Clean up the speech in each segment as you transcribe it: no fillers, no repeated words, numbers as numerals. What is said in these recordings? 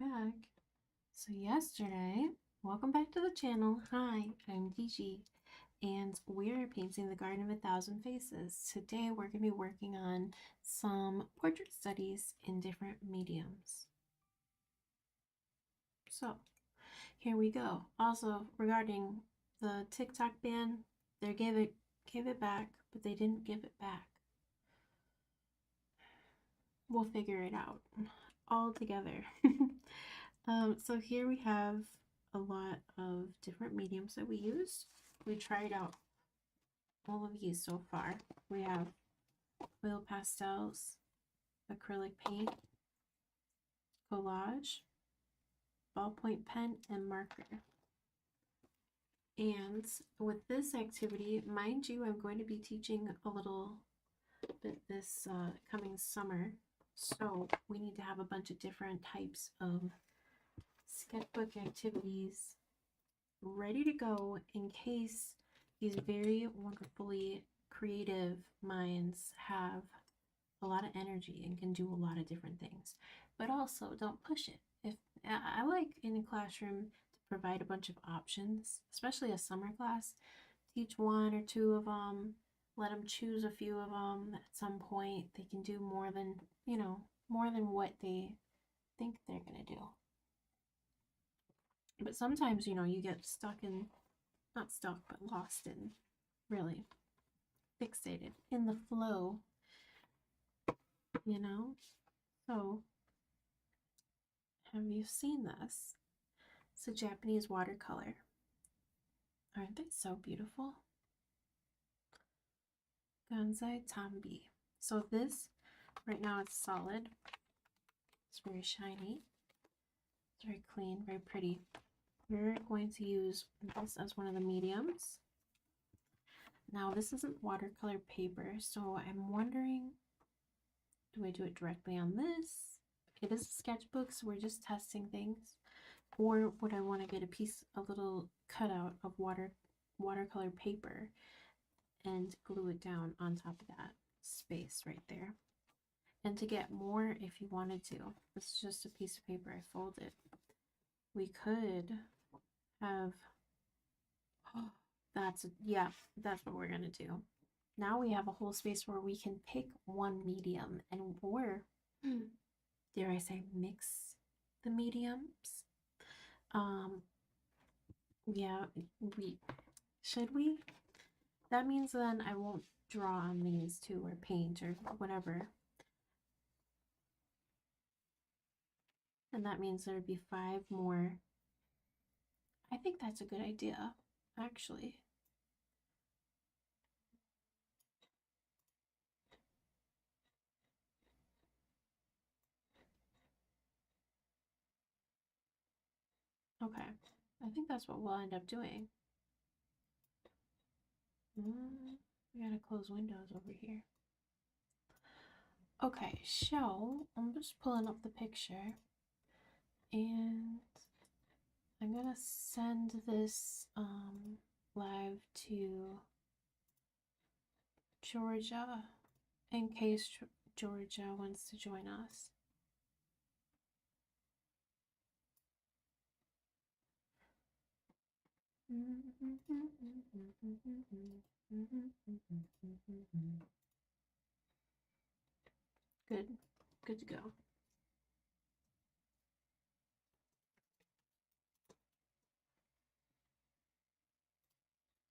we're back. So yesterday, welcome back to the channel. Hi, I'm Gigi, and we're painting the Garden of a Thousand Faces. Today we're going to be working on some portrait studies in different mediums. So here we go. Also, regarding the TikTok ban, they gave it back, but they didn't give it back. We'll figure it out all together. So here we have a lot of different mediums that we use. We tried out all of these so far. We have oil pastels, acrylic paint, collage, ballpoint pen, and marker. And with this activity, mind you, I'm going to be teaching a little bit this coming summer. So we need to have a bunch of different types of sketchbook activities ready to go in case these very wonderfully creative minds have a lot of energy and can do a lot of different things. But also don't push it. If I like in a classroom to provide a bunch of options, especially a summer class, teach one or two of them, let them choose a few of them. At some point they can do more than, more than what they think they're gonna do. But sometimes, you get stuck in, not stuck, but lost in, really fixated in the flow, So, have you seen this? It's a Japanese watercolor. Aren't they so beautiful? Gansai Tambi. So this, right now it's solid. It's very shiny. It's very clean, very pretty. We're going to use this as one of the mediums. Now this isn't watercolor paper, so I'm wondering, do I do it directly on this? It is a sketchbook, so we're just testing things. Or would I want to get a little cutout of watercolor paper and glue it down on top of that space right there? And to get more, if you wanted to, it's just a piece of paper I folded. We could have, that's what we're gonna do. Now we have a whole space where we can pick one medium or dare I say, mix the mediums. Yeah, should we? That means then I won't draw on these two or paint or whatever. And that means there'd be 5 more. I think that's a good idea, actually. Okay, I think that's what we'll end up doing. We gotta close windows over here. Okay, so I'm just pulling up the picture and I'm gonna send this live to Georgia in case Georgia wants to join us. Good to go.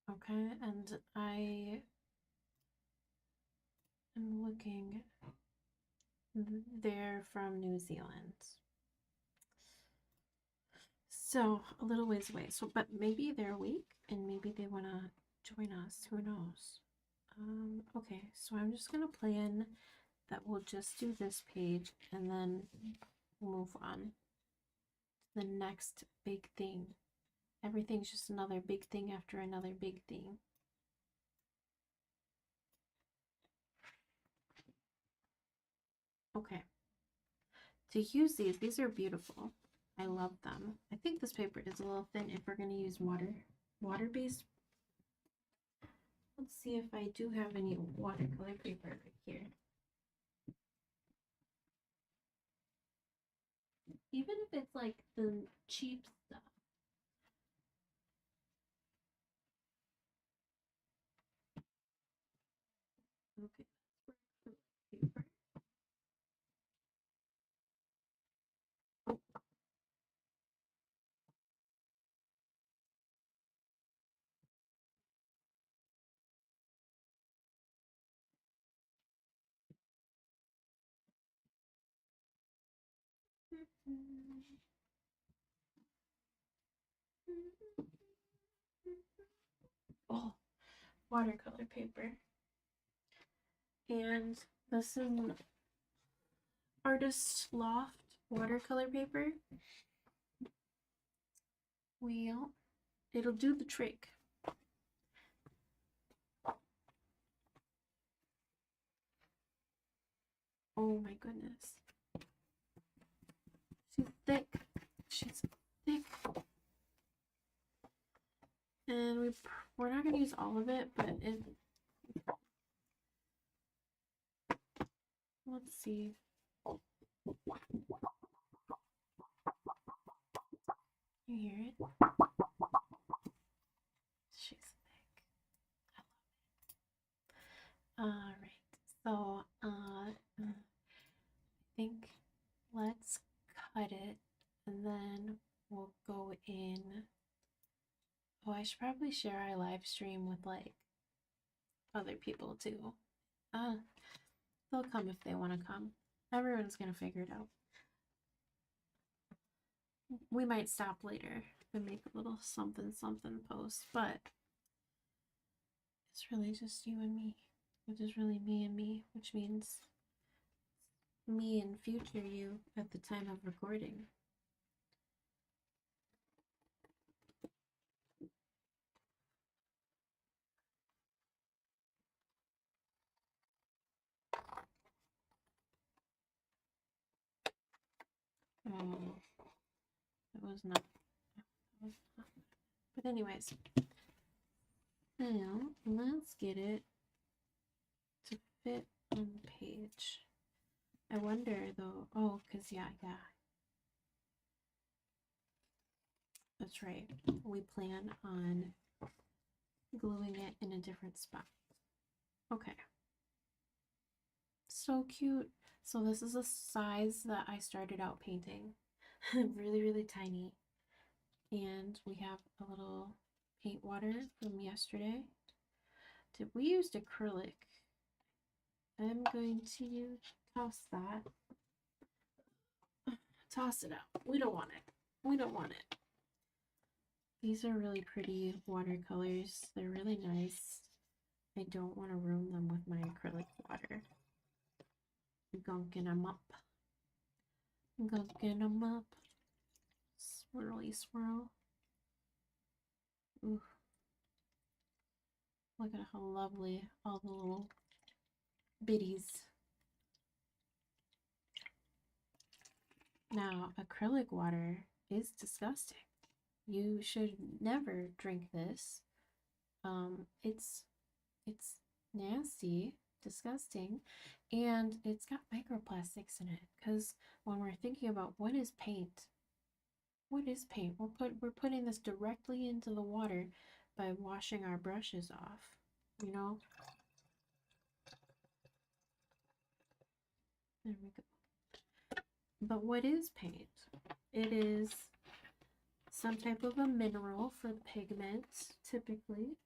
Okay, and I am looking. They're from New Zealand. So a little ways away. So, but maybe they're awake and maybe they want to join us. Who knows? Okay, so I'm just gonna plan that we'll just do this page and then move on to the next big thing. Everything's just another big thing after another big thing. Okay. To use these are beautiful. I love them. I think this paper is a little thin if we're going to use water-based. Let's see if I do have any watercolor paper right here. even if it's like the cheap stuff. Okay, paper. Oh, watercolor paper. And this is an Artist Loft watercolor paper. Well, it'll do the trick. Oh my goodness. She's thick. She's thick. And we're not gonna use all of it, but let's see. You hear it? She's thick. I love it. Alright, so I think let's cut it and then we'll go in. Oh, I should probably share our live stream with like other people too. They'll come if they want to come. Everyone's gonna figure it out. We might stop later and make a little something post, but it's really just you and me, which is really me and me, which means me and future you at the time of recording. Oh, that was not. But anyways, now let's get it to fit on the page. I wonder though. Oh, because yeah. That's right. We plan on gluing it in a different spot. Okay. So cute. So this is a size that I started out painting. Really, really tiny. And we have a little paint water from yesterday. We used acrylic. I'm going to toss that. Toss it out. We don't want it. We don't want it. These are really pretty watercolors. They're really nice. I don't want to ruin them with my acrylic water. Gunking them up. Gunking them up. Swirly swirl. Ooh. Look at how lovely all the little bitties. Now, acrylic water is disgusting. You should never drink this. It's nasty, disgusting, and it's got microplastics in it. Because when we're thinking about what is paint, we're putting this directly into the water by washing our brushes off. You know. There we go. But what is paint? It is some type of a mineral for pigment, typically.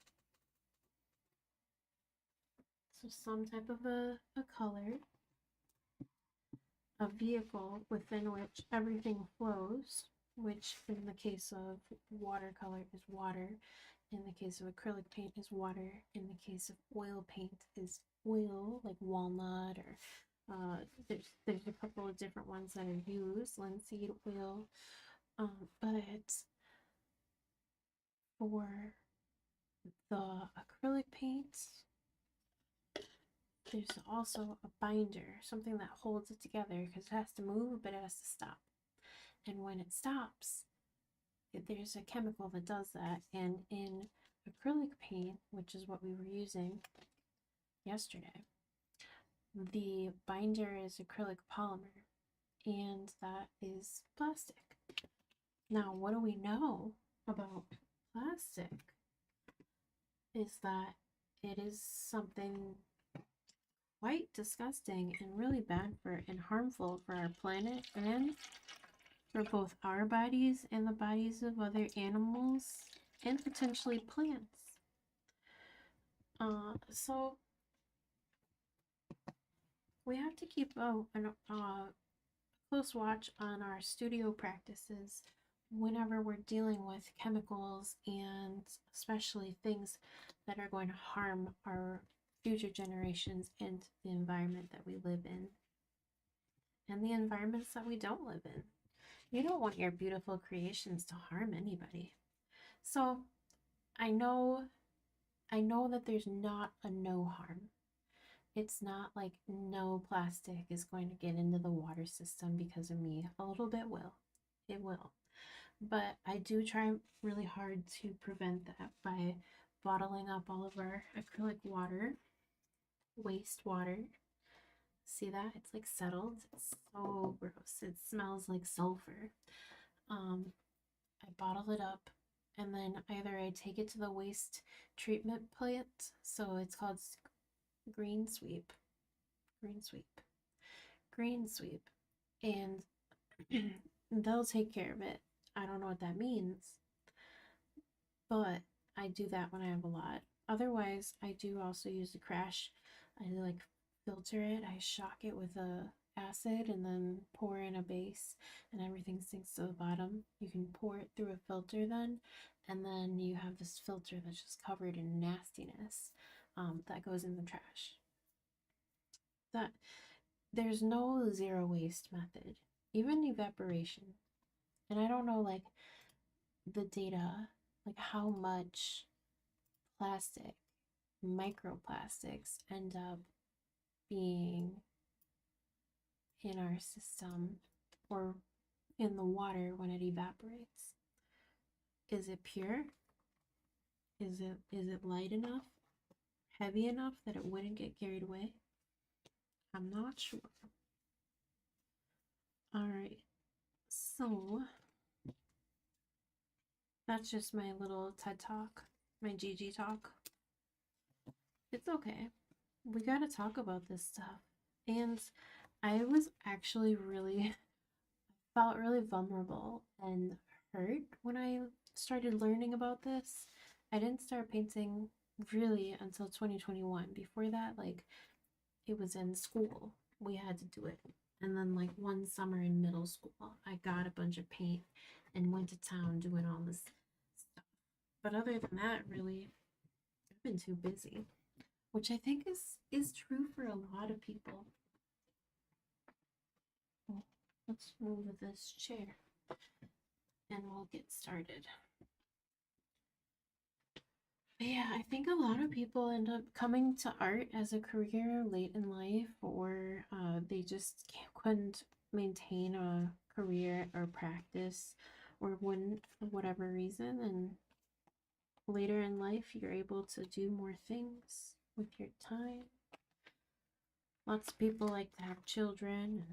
So some type of a color, a vehicle within which everything flows, which in the case of watercolor is water, in the case of acrylic paint is water, in the case of oil paint is oil, like walnut, or there's a couple of different ones that are used, linseed oil, but for the acrylic paints, there's also a binder, something that holds it together because it has to move, but it has to stop. And when it stops, there's a chemical that does that. And in acrylic paint, which is what we were using yesterday, the binder is acrylic polymer. and that is plastic. Now, what do we know about plastic is that it is something quite disgusting and really bad for and harmful for our planet and for both our bodies and the bodies of other animals and potentially plants. So we have to keep a close watch on our studio practices whenever we're dealing with chemicals and especially things that are going to harm our future generations and the environment that we live in and the environments that we don't live in. You don't want your beautiful creations to harm anybody. So I know that there's not a no harm. It's not like no plastic is going to get into the water system because of me. A little bit will. It will. But I do try really hard to prevent that by bottling up all of our acrylic water, wastewater. See that? It's like settled. It's so gross. It smells like sulfur. I bottle it up and then either I take it to the waste treatment plant. So it's called green sweep, green sweep, green sweep, and they'll take care of it. I don't know what that means, but I do that when I have a lot. Otherwise, I do also use the crash. I like filter it. I shock it with a acid and then pour in a base and everything sinks to the bottom. You can pour it through a filter then, and then you have this filter that's just covered in nastiness that goes in the trash. That there's no zero waste method, even evaporation. And I don't know like the data, like how much plastic, microplastics end up being in our system or in the water when it evaporates. Is it pure? Is it light enough? Heavy enough that it wouldn't get carried away? I'm not sure. All right. So that's just my little TED talk, my GG talk. It's okay. We gotta talk about this stuff. And I was actually felt really vulnerable and hurt when I started learning about this. I didn't start painting really until 2021. Before that, like, it was in school. We had to do it. And then, like, one summer in middle school, I got a bunch of paint and went to town doing all this stuff. But other than that, really, I've been too busy, which I think is true for a lot of people. Well, let's move this chair and we'll get started. But yeah, I think a lot of people end up coming to art as a career late in life, or they just couldn't maintain a career or practice, or wouldn't for whatever reason. And later in life, you're able to do more things with your time. Lots of people like to have children.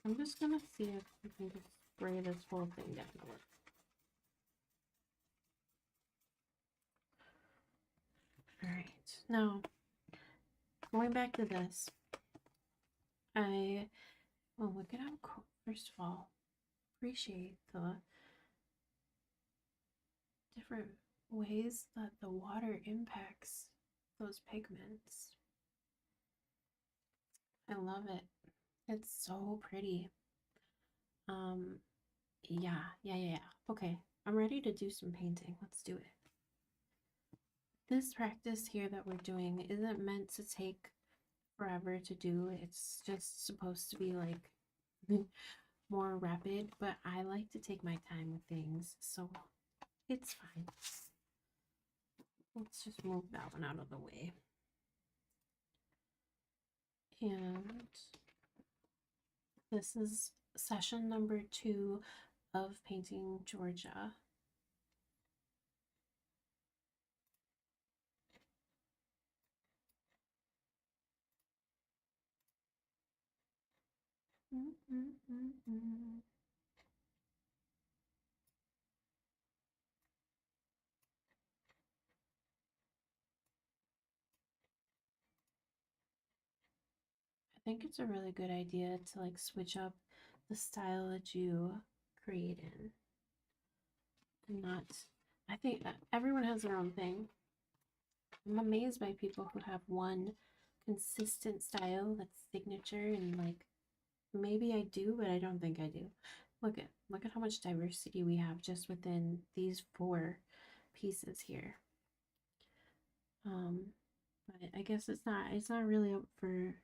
And I'm just gonna see if we can just spray this whole thing down with. All right, now going back to this, look at how cool. First of all, appreciate the different ways that the water impacts those pigments. I love it. It's so pretty. Yeah. Okay, I'm ready to do some painting. Let's do it. This practice here that we're doing isn't meant to take forever to do. It's just supposed to be like more rapid, but I like to take my time with things, so it's fine. Let's just move that one out of the way. And this is session number 2 of painting Georgia. think it's a really good idea to like switch up the style that you create in. And not, I think everyone has their own thing. I'm amazed by people who have one consistent style that's signature, and like maybe I do, but I don't think I do. Look at how much diversity we have just within these 4 pieces here. But I guess it's not really up for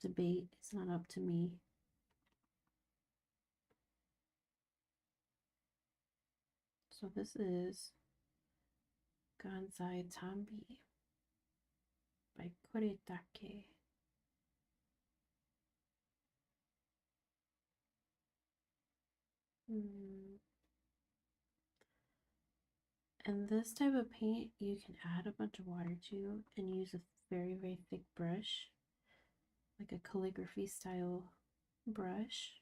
debate. It's not up to me. So this is Gansai Tambi by Koretake. And this type of paint you can add a bunch of water to and use a very, very thick brush, like a calligraphy style brush.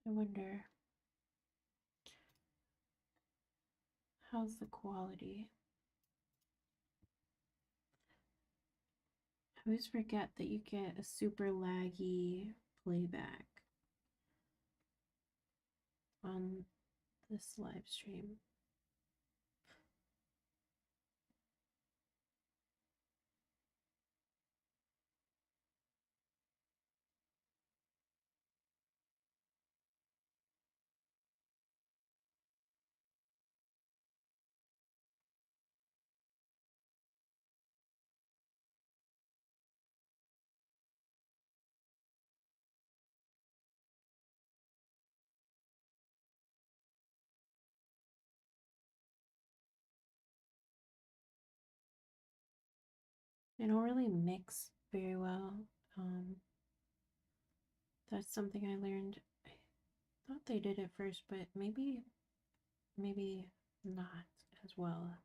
I wonder, how's the quality? I always forget that you get a super laggy playback on this live stream. They don't really mix very well. That's something I learned. I thought they did at first, but maybe not as well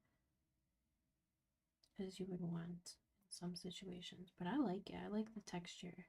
as you would want in some situations. But I like it. I like the texture.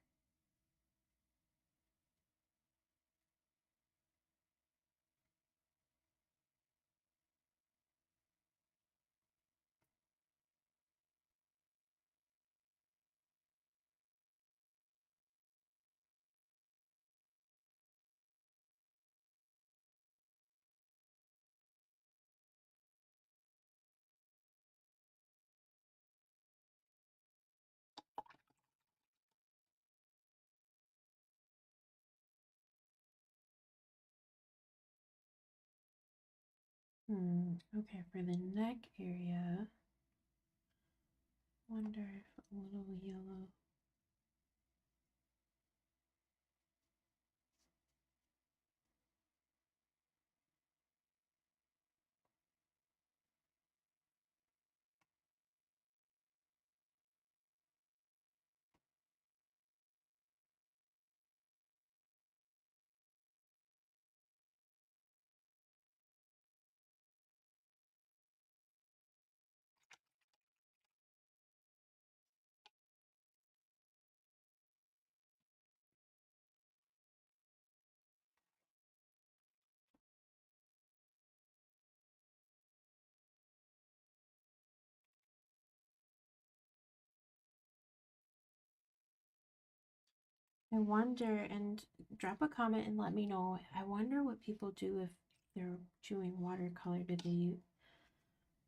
Okay, for the neck area, wonder if a little yellow. I wonder, and drop a comment and let me know. I wonder what people do if they're doing watercolor. Did they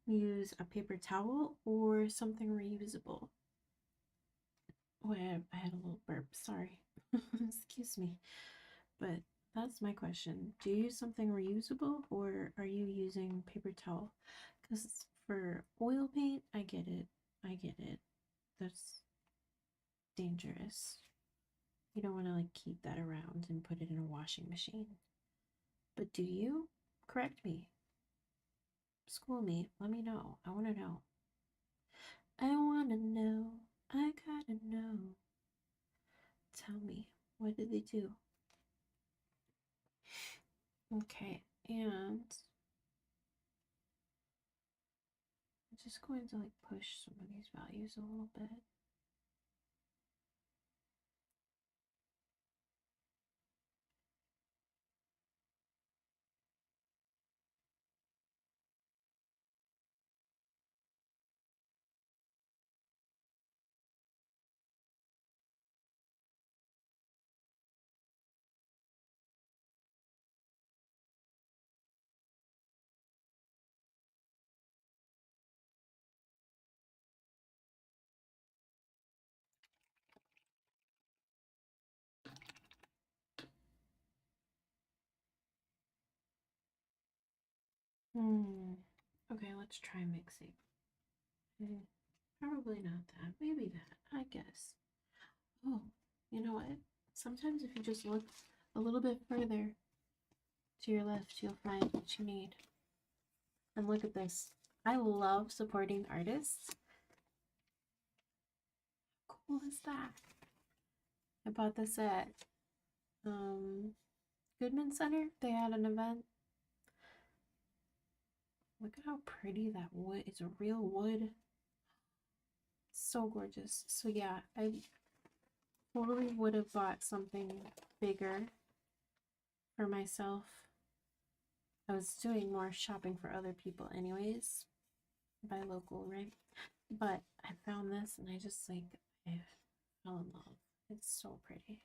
use a paper towel or something reusable? Oh, I had a little burp. Sorry. Excuse me. But that's my question. Do you use something reusable or are you using paper towel? Because for oil paint, I get it. I get it. That's dangerous. You don't want to like keep that around and put it in a washing machine. But do you? Correct me. School me. Let me know. I want to know. I want to know. I gotta know. Tell me. What did they do? Okay, and I'm just going to like push some of these values a little bit. Okay, let's try mixing. Probably not that. Maybe that. I guess. Oh, you know what? Sometimes if you just look a little bit further to your left, you'll find what you need. And look at this. I love supporting artists. How cool is that? I bought this at Goodman Center. They had an event. Look at how pretty that wood is. A real wood. So gorgeous. So yeah, I totally would have bought something bigger for myself. I was doing more shopping for other people anyways, buy local, right? But I found this and I just like, I fell in love. It's so pretty.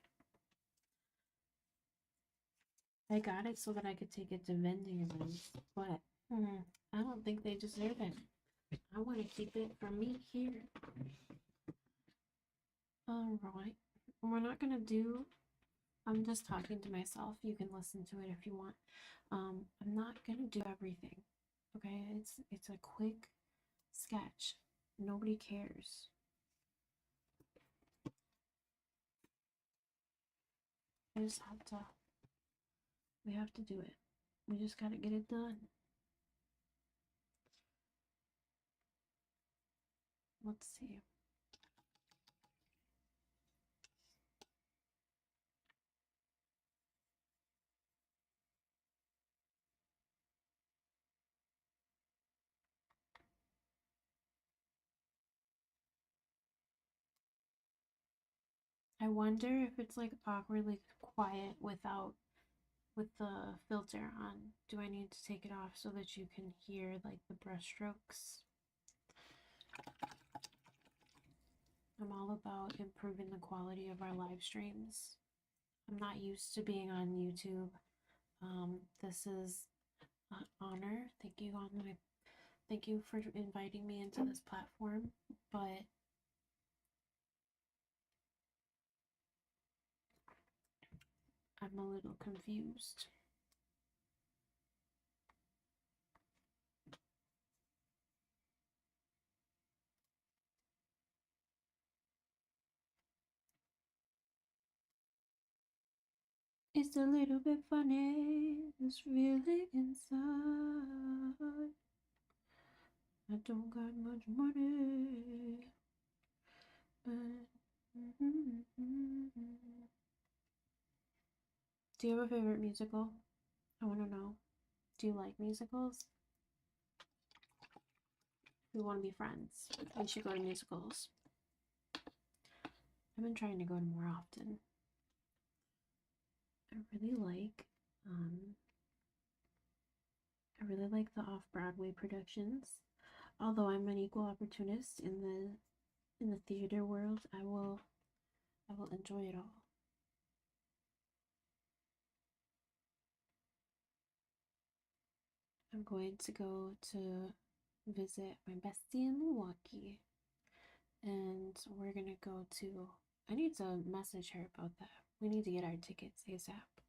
I got it so that I could take it to vending events, but I don't think they deserve it. I want to keep it for me here. All right, we're not gonna do. I'm just talking to myself. You can listen to it if you want. I'm not gonna do everything. Okay, it's a quick sketch. Nobody cares. I just have to. We have to do it. We just gotta get it done. Let's see. I wonder if it's like awkwardly quiet with the filter on. Do I need to take it off so that you can hear like the brush strokes? I'm all about improving the quality of our live streams. I'm not used to being on YouTube. This is an honor. Thank you for inviting me into this platform, but I'm a little confused. It's a little bit funny, it's really inside. I don't got much money, but do you have a favorite musical? I want to know. Do you like musicals? We want to be friends. We should go to musicals. I've been trying to go to more often. I really like the off-Broadway productions. Although I'm an equal opportunist in the theater world, I will enjoy it all. I'm going to go to visit my bestie in Milwaukee, and we're gonna go to. I need to message her about that. We need to get our tickets ASAP.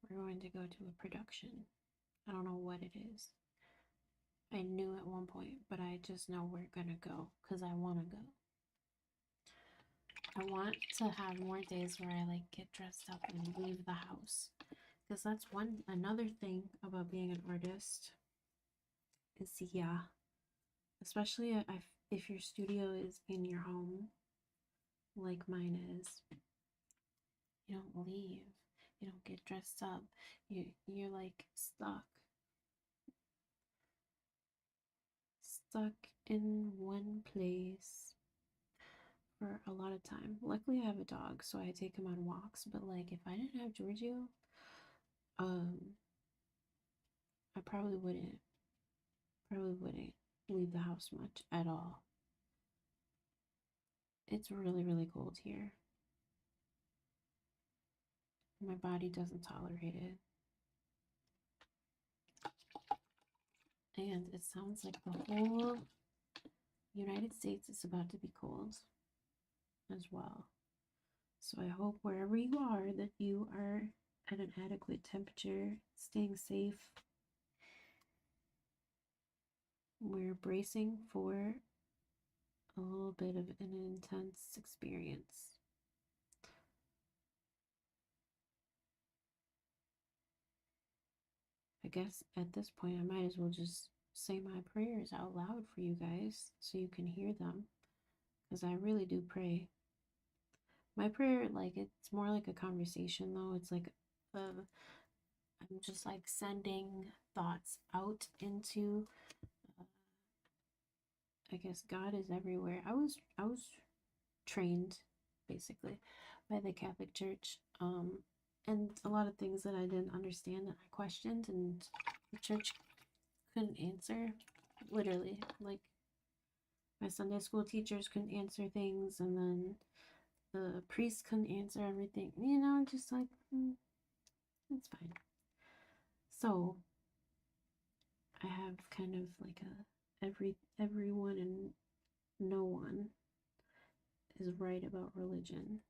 We're going to go to a production. I don't know what it is. I knew at one point, but I just know we're gonna go because I want to go. I want to have more days where I like get dressed up and leave the house, because that's another thing about being an artist is especially if your studio is in your home like mine is, you don't leave. you don't get dressed up. You're like stuck in one place for a lot of time. Luckily I have a dog, so I take him on walks, but like if I didn't have Giorgio, I probably wouldn't leave the house much at all. It's really, really cold here. My body doesn't tolerate it. And it sounds like the whole United States is about to be cold as well. So I hope wherever you are that you are at an adequate temperature, staying safe. We're bracing for a little bit of an intense experience. I guess at this point I might as well just say my prayers out loud for you guys so you can hear them, because I really do pray. My prayer, like, it's more like a conversation though. It's like I'm just like sending thoughts out into I guess God is everywhere. I was trained basically by the Catholic Church, and a lot of things that I didn't understand that I questioned, and the church couldn't answer. Literally, like my Sunday school teachers couldn't answer things, and then the priests couldn't answer everything. You know, just like it's fine. So I have kind of like a everyone and no one is right about religion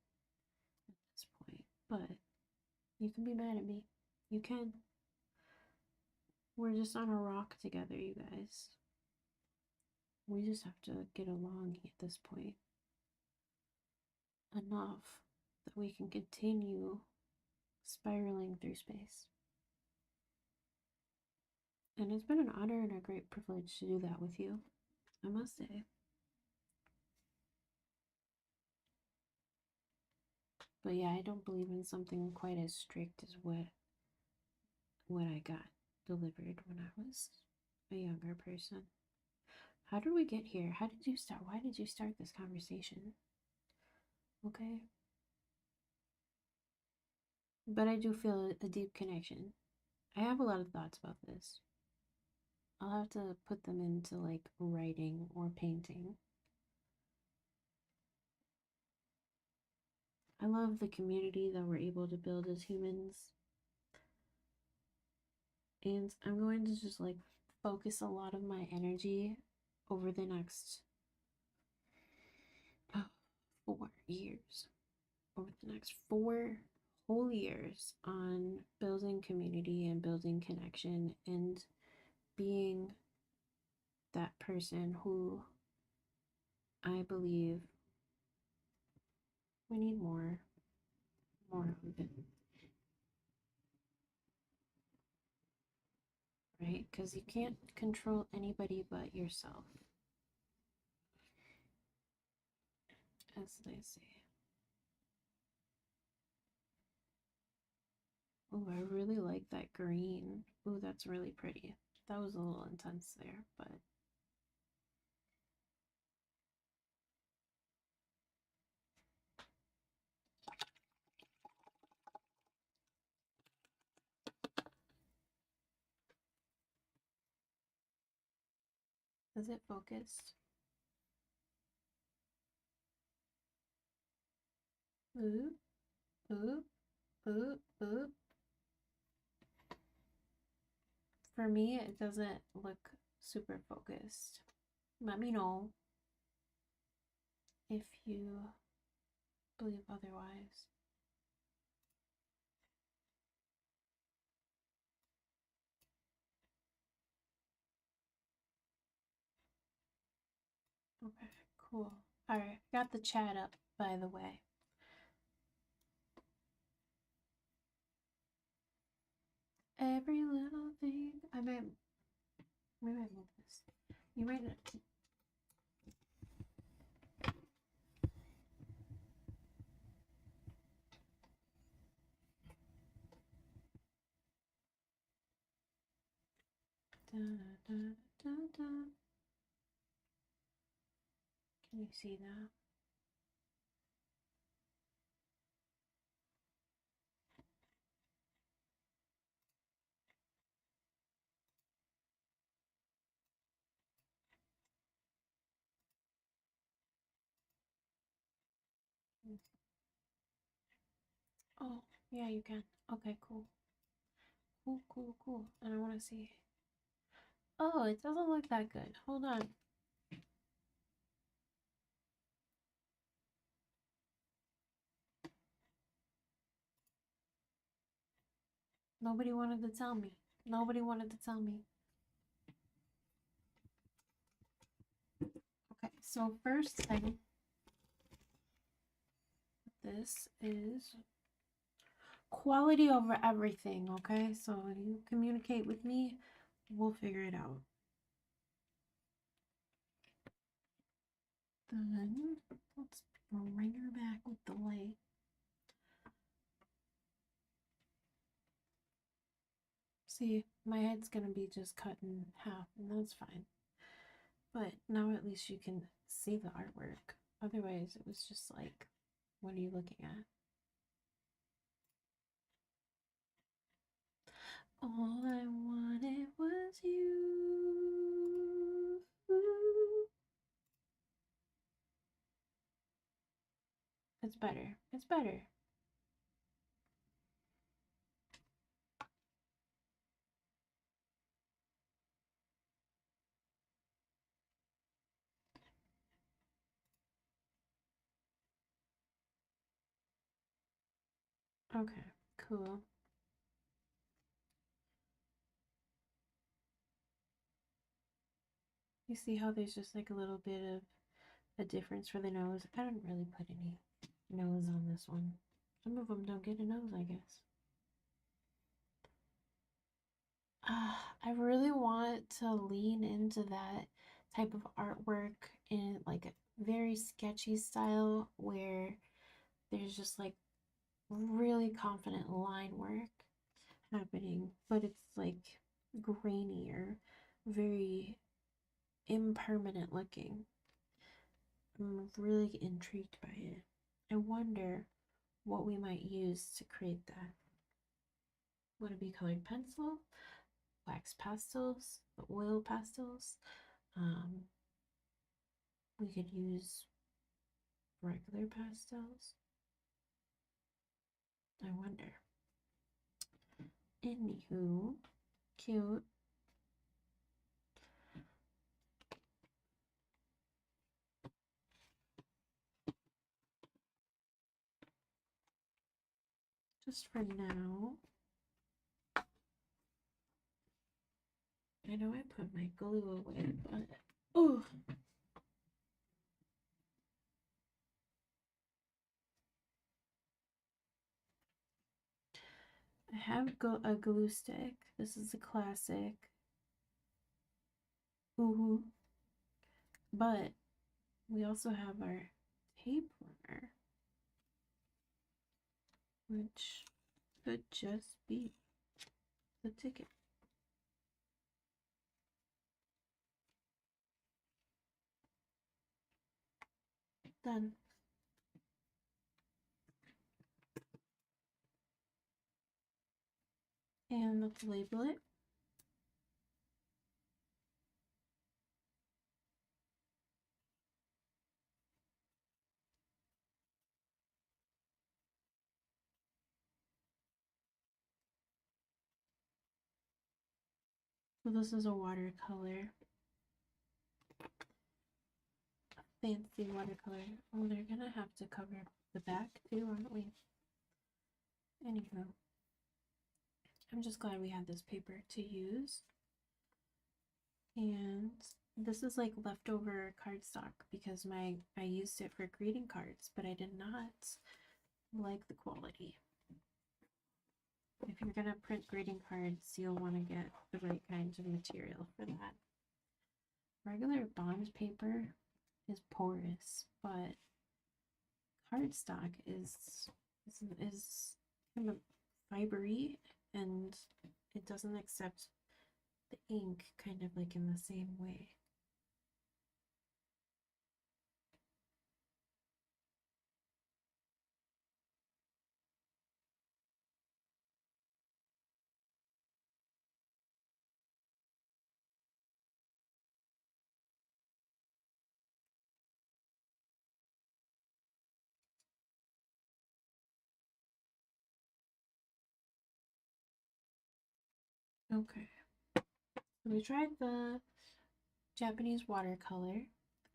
at this point. But you can be mad at me. You can. We're just on a rock together, you guys. We just have to get along at this point. Enough that we can continue spiraling through space. And it's been an honor and a great privilege to do that with you, I must say. But yeah, I don't believe in something quite as strict as what I got delivered when I was a younger person. How did we get here? How did you start? Why did you start this conversation? Okay. But I do feel a deep connection. I have a lot of thoughts about this. I'll have to put them into like writing or painting. I love the community that we're able to build as humans. And I'm going to just like focus a lot of my energy over the next 4 years. Over the next 4 whole years on building community and building connection and being that person who I believe we need more of it. Right? Because you can't control anybody but yourself, as they say. Oh, I really like that green. Oh, that's really pretty. That was a little intense there, but is it focused? Ooh, ooh, ooh, ooh. For me, it doesn't look super focused. Let me know if you believe otherwise. Okay, cool. All right, got the chat up, by the way. Every little thing. I might move this. You might not. da, da, da. Can you see that? Oh, yeah, you can. Okay, cool. Cool, cool, cool. And I want to see. Oh, it doesn't look that good. Hold on. Nobody wanted to tell me. Nobody wanted to tell me. Okay, so first thing, this is quality over everything, okay? So you communicate with me, we'll figure it out. Then let's bring her back with the light. See, my head's gonna be just cut in half, and that's fine. But now at least you can see the artwork. Otherwise, it was just like, what are you looking at? All I wanted was you. It's better. It's better. Okay, cool. You see how there's just like a little bit of a difference for the nose? I didn't really put any nose on this one. Some of them don't get a nose, I guess. I really want to lean into that type of artwork in like a very sketchy style where there's just like really confident line work happening, but it's like grainier, very impermanent looking. I'm really intrigued by it. I wonder what we might use to create that. Would it be colored pencil, wax pastels, oil pastels? We could use regular pastels. I wonder. Anywho, cute. Just for now. I know I put my glue away, but oh, I have a glue stick. This is a classic. Ooh, but we also have our tape runner, which could just be the ticket. Done. And let's label it. So this is a watercolor. Fancy watercolor. Oh, they're gonna have to cover the back too, aren't we? Anywho, I'm just glad we had this paper to use. And this is like leftover cardstock because I used it for greeting cards, but I did not like the quality. If you're gonna print greeting cards, you'll want to get the right kinds of material for that. Regular bond paper is porous, but cardstock is kind of fibery and it doesn't accept the ink kind of like in the same way. Okay, so we tried the Japanese watercolor,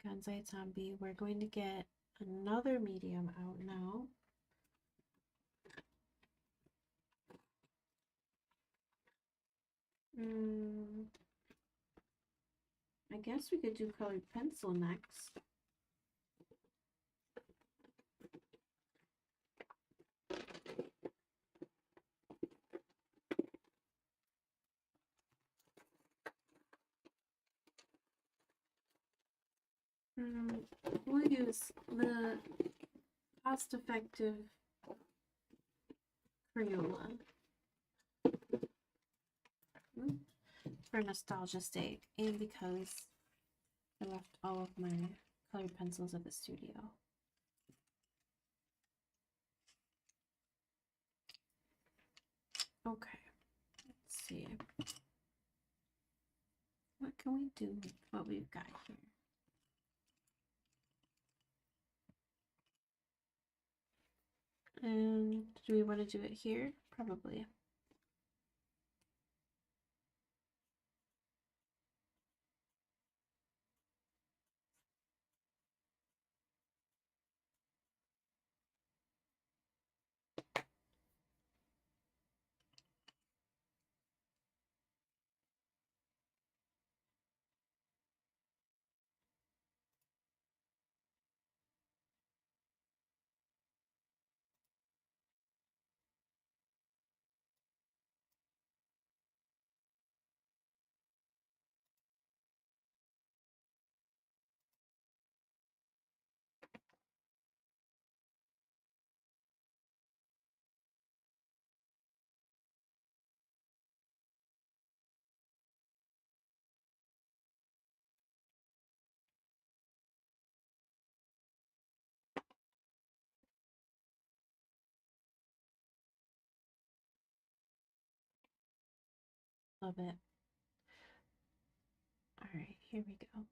the Kansai Tambi. We're going to get another medium out now. I guess we could do colored pencil next. We'll use the cost-effective Crayola for nostalgia's sake, and because I left all of my colored pencils at the studio. Okay, let's see. What can we do with what we've got here? And do we want to do it here? Probably. Love it. All right, here we go.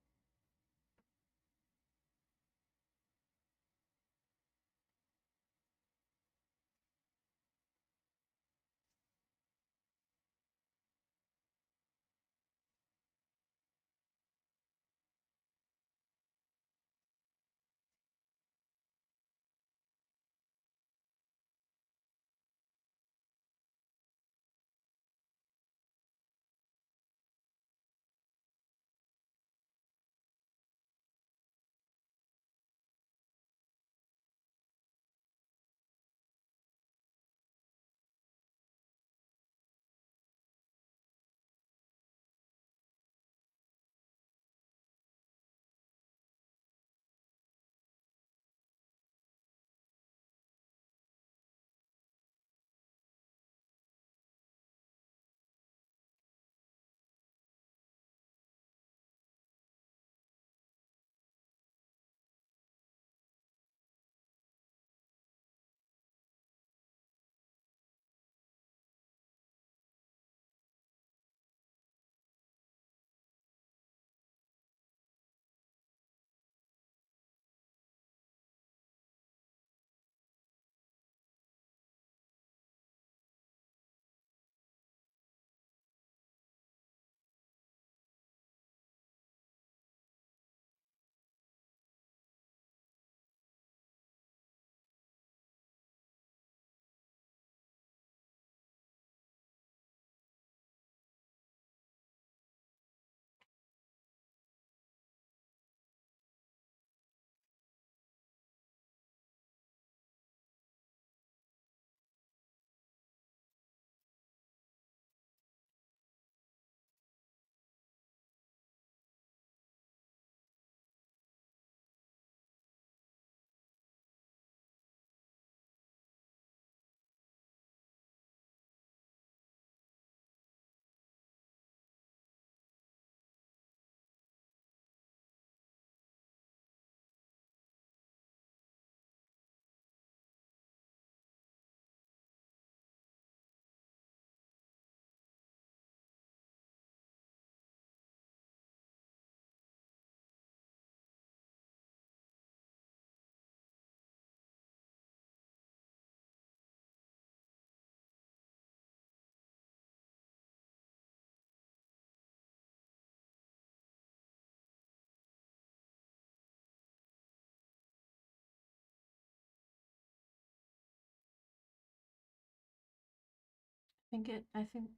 I think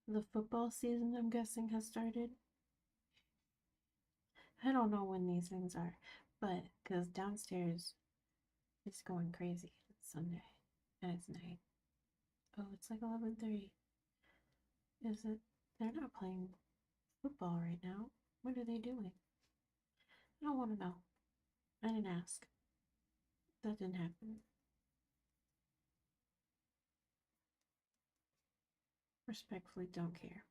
the football season, I'm guessing, has started. I don't know when these things are, but because downstairs it's going crazy. It's Sunday and it's night. Oh, it's like 11:30. Is it? They're not playing football right now. What are they doing? I don't want to know. I didn't ask. That didn't happen. Respectfully, don't care.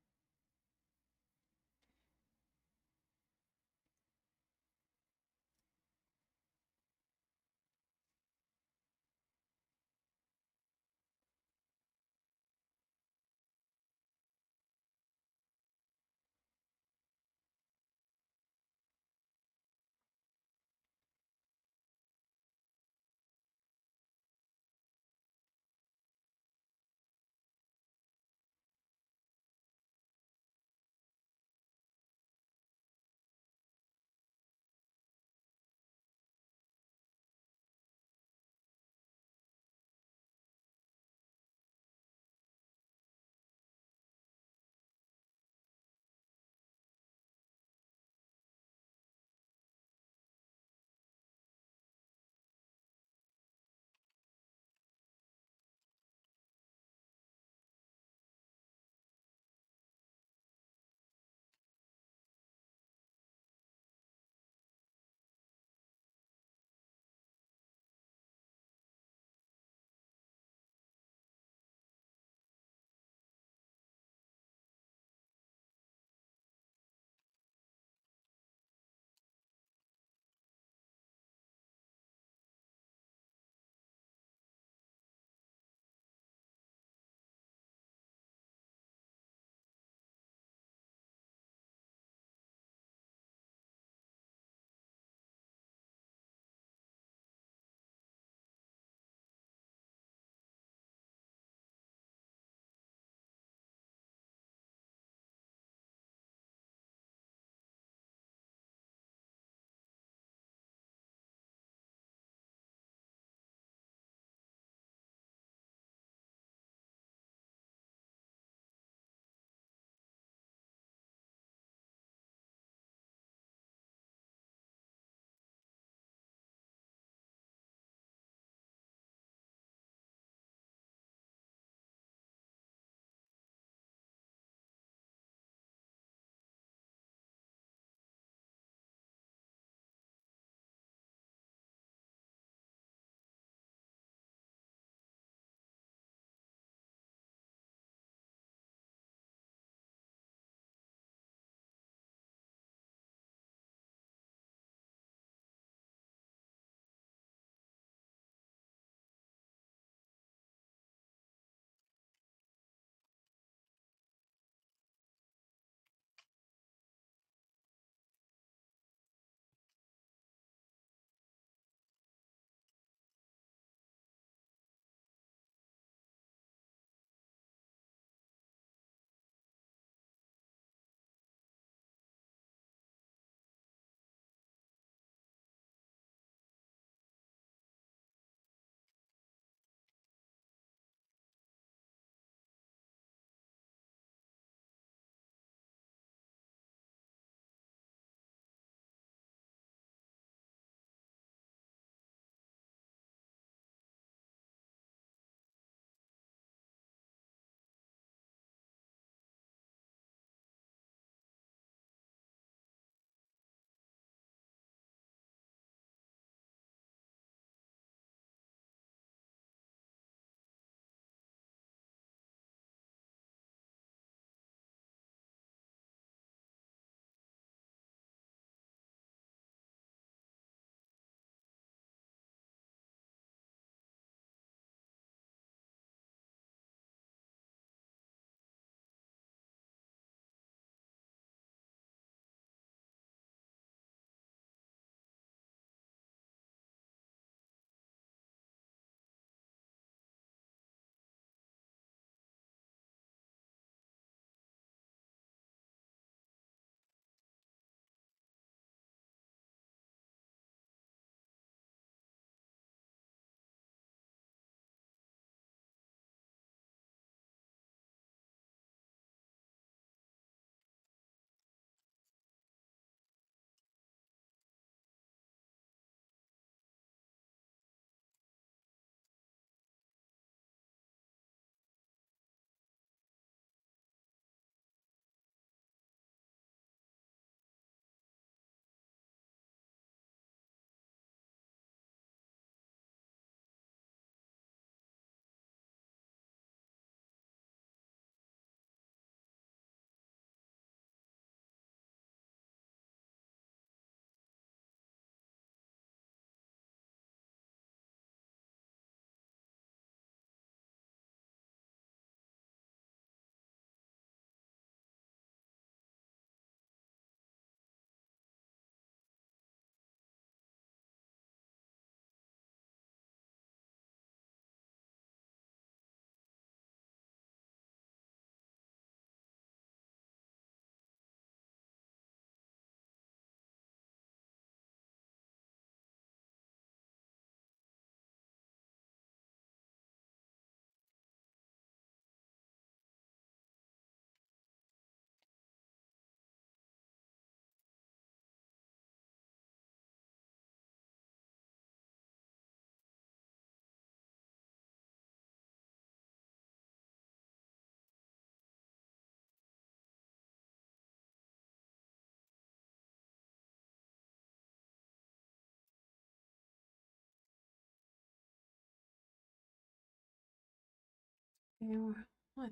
Yeah, I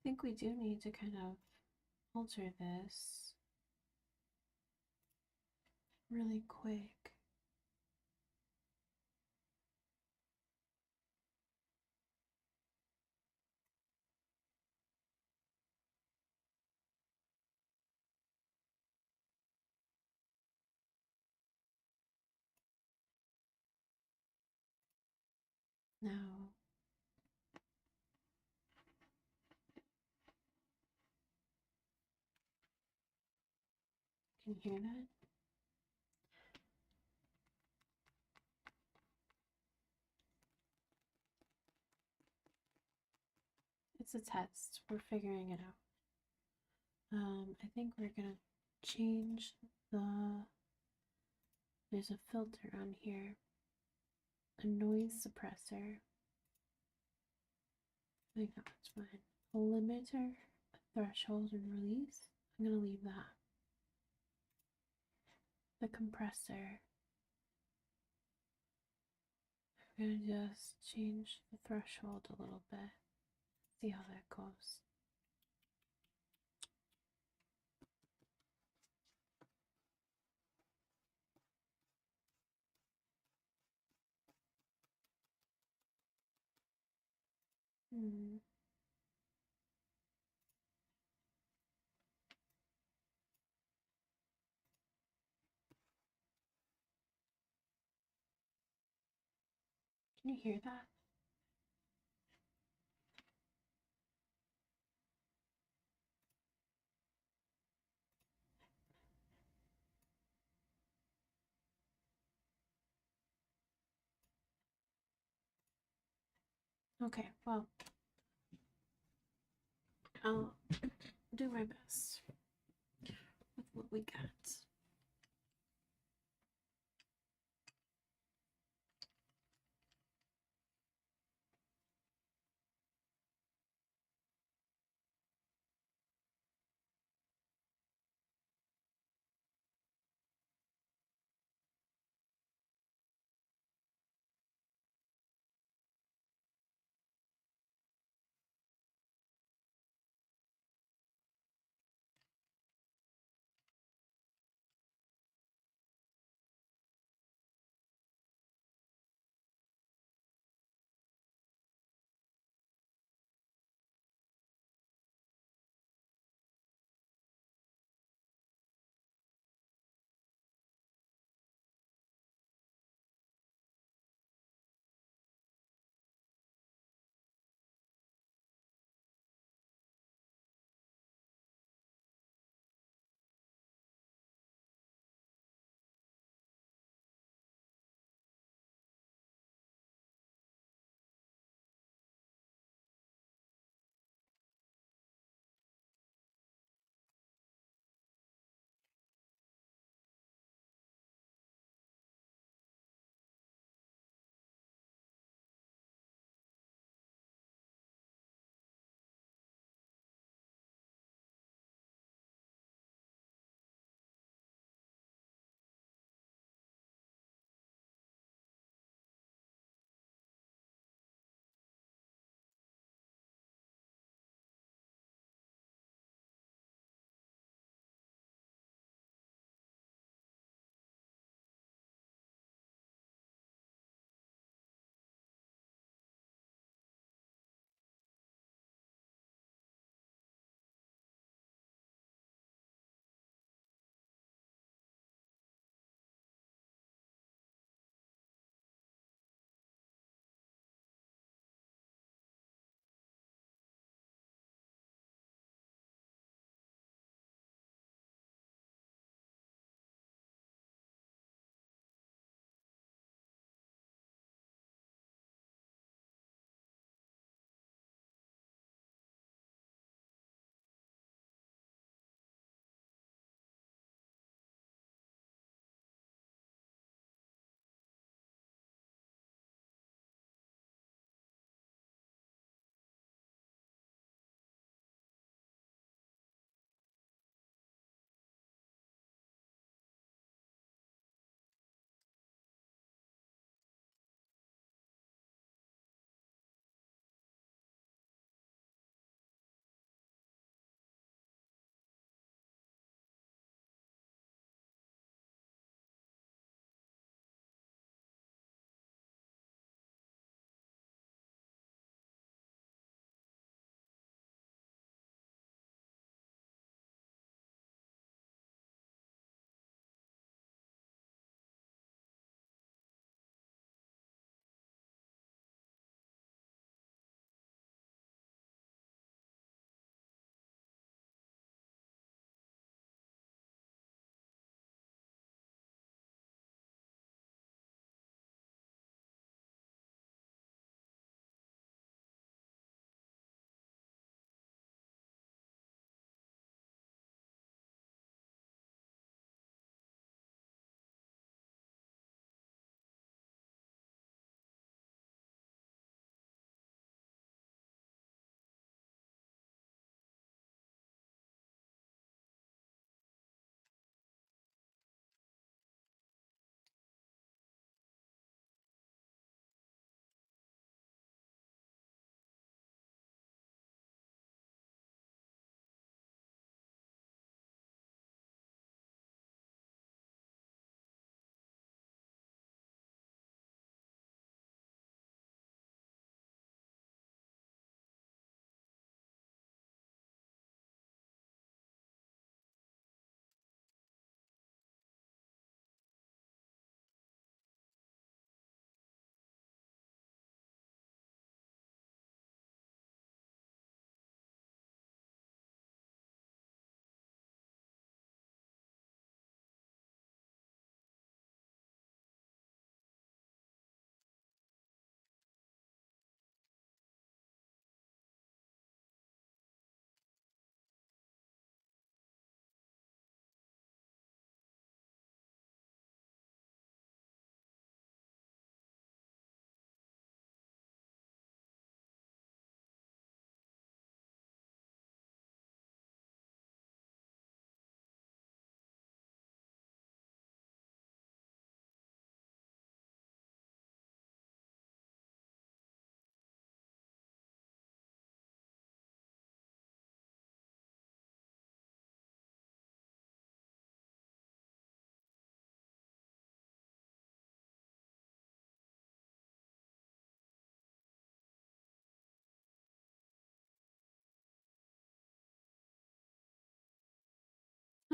think we do need to kind of alter this really quick. Now, can you hear that? It's a test. We're figuring it out. I think we're gonna change there's a filter on here, a noise suppressor. I think that's fine. A limiter, a threshold, and release. I'm gonna leave that. The compressor. I'm gonna just change the threshold a little bit. See how that goes. Hmm. Can you hear that? Okay, well, I'll do my best with what we got.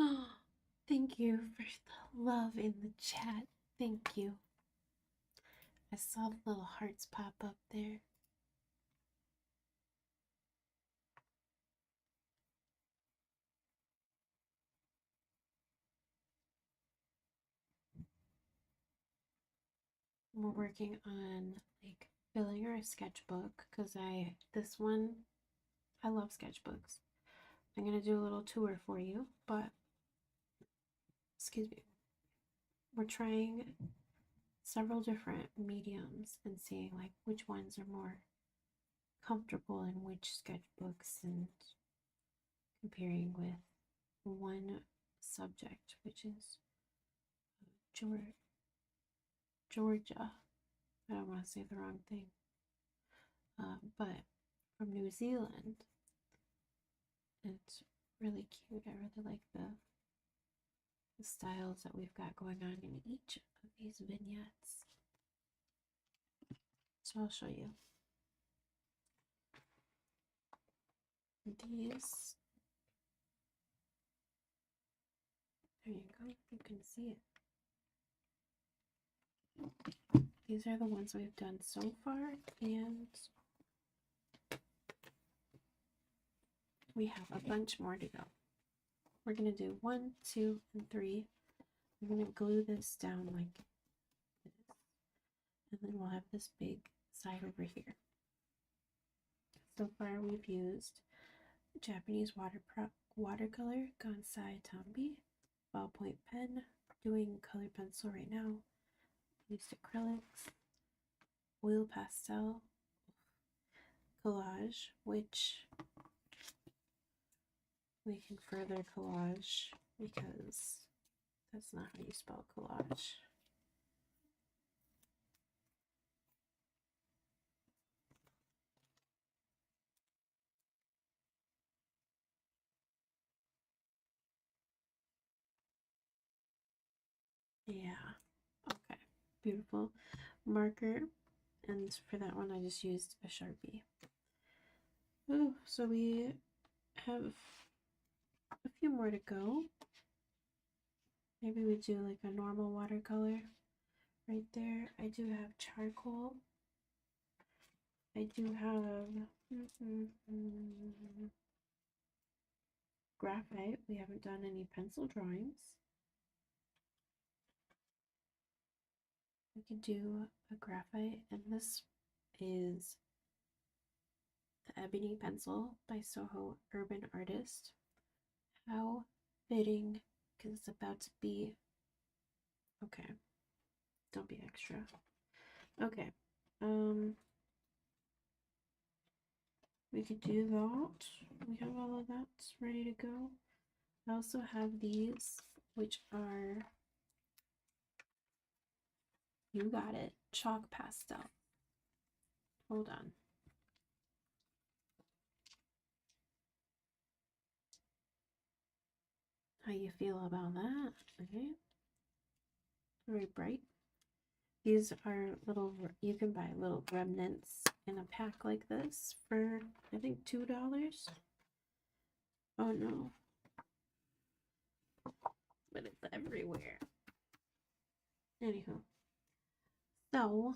Oh, thank you for the love in the chat. Thank you. I saw the little hearts pop up there. We're working on like filling our sketchbook because this one, I love sketchbooks. I'm gonna do a little tour for you, but excuse me. We're trying several different mediums and seeing like which ones are more comfortable in which sketchbooks and comparing with one subject, which is Georgia. I don't want to say the wrong thing, but from New Zealand. It's really cute. I really like the styles that we've got going on in each of these vignettes. So I'll show you. These, there you go, you can see it. These are the ones we've done so far, and we have a bunch more to go. We're going to do 1, 2, and 3. I'm going to glue this down like this, and then we'll have this big side over here. So far we've used Japanese watercolor, Gansai Tambi, ballpoint pen, doing colored pencil right now, used acrylics, oil pastel, collage, which we can further collage because that's not how you spell collage. Yeah, okay, beautiful. Marker, and for that one I just used a Sharpie. Ooh, so we have a few more to go. Maybe we do like a normal watercolor right there. I do have charcoal. I do have graphite. We haven't done any pencil drawings. We could do a graphite, and this is the Ebony Pencil by Soho Urban Artist. How fitting, because it's about to be, okay, don't be extra. Okay, we could do that. We have all of that ready to go. I also have these, which are, you got it, chalk pastel. Hold on. How you feel about that? Okay. Very bright. These are little, you can buy little remnants in a pack like this for, I think, $2. Oh no. But it's everywhere. Anywho. So,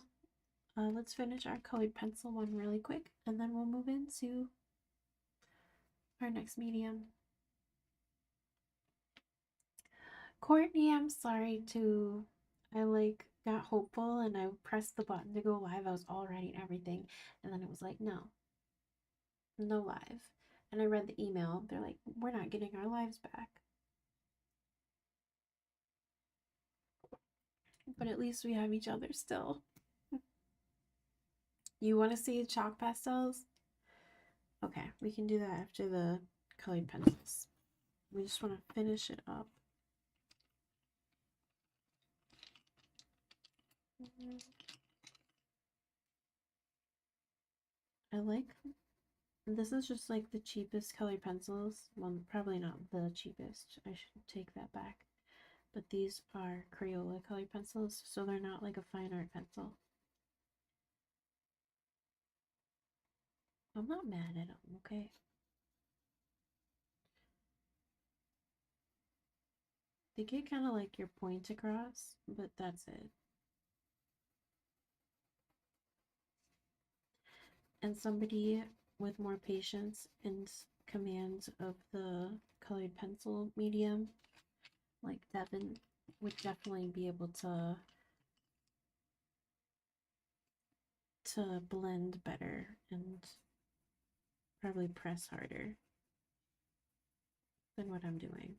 let's finish our colored pencil one really quick, and then we'll move into our next medium. Courtney, I'm sorry I like got hopeful and I pressed the button to go live. I was all ready and everything, and then it was like, no live. And I read the email. They're like, we're not getting our lives back. But at least we have each other still. You want to see chalk pastels? Okay, we can do that after the colored pencils. We just want to finish it up. I like, this is just like the cheapest colored pencils. Well, probably not the cheapest. I should take that back. But these are Crayola colored pencils, so they're not like a fine art pencil. I'm not mad at them, okay? They get kind of like your point across, but that's it. And somebody with more patience and command of the colored pencil medium, like Devin, would definitely be able to blend better and probably press harder than what I'm doing.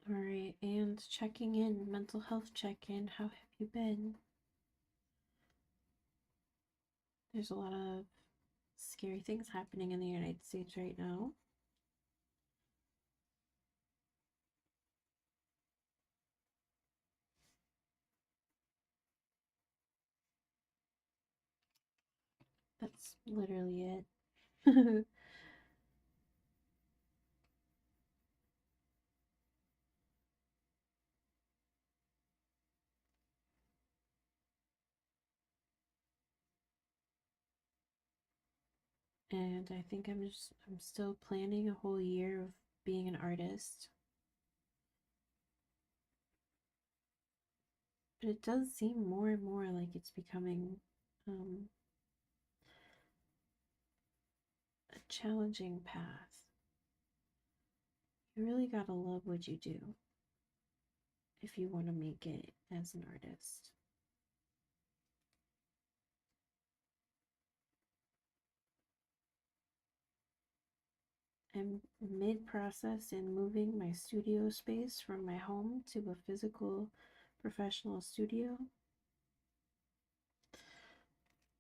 All right, and checking in, mental health check-in. How have you been? There's a lot of scary things happening in the United States right now. That's literally it. And I think I'm still planning a whole year of being an artist. But it does seem more and more like it's becoming um, a challenging path. You really gotta love what you do if you want to make it as an artist. I'm mid process in moving my studio space from my home to a physical professional studio.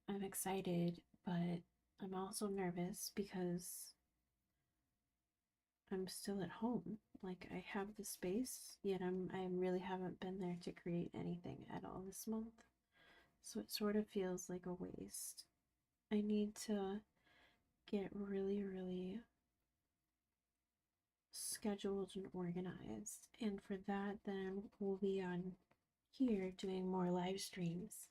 I'm excited, but I'm also nervous because I'm still at home. Like I have the space, yet I really haven't been there to create anything at all this month. So it sort of feels like a waste. I need to get really scheduled and organized. And for that, then we'll be on here doing more live streams.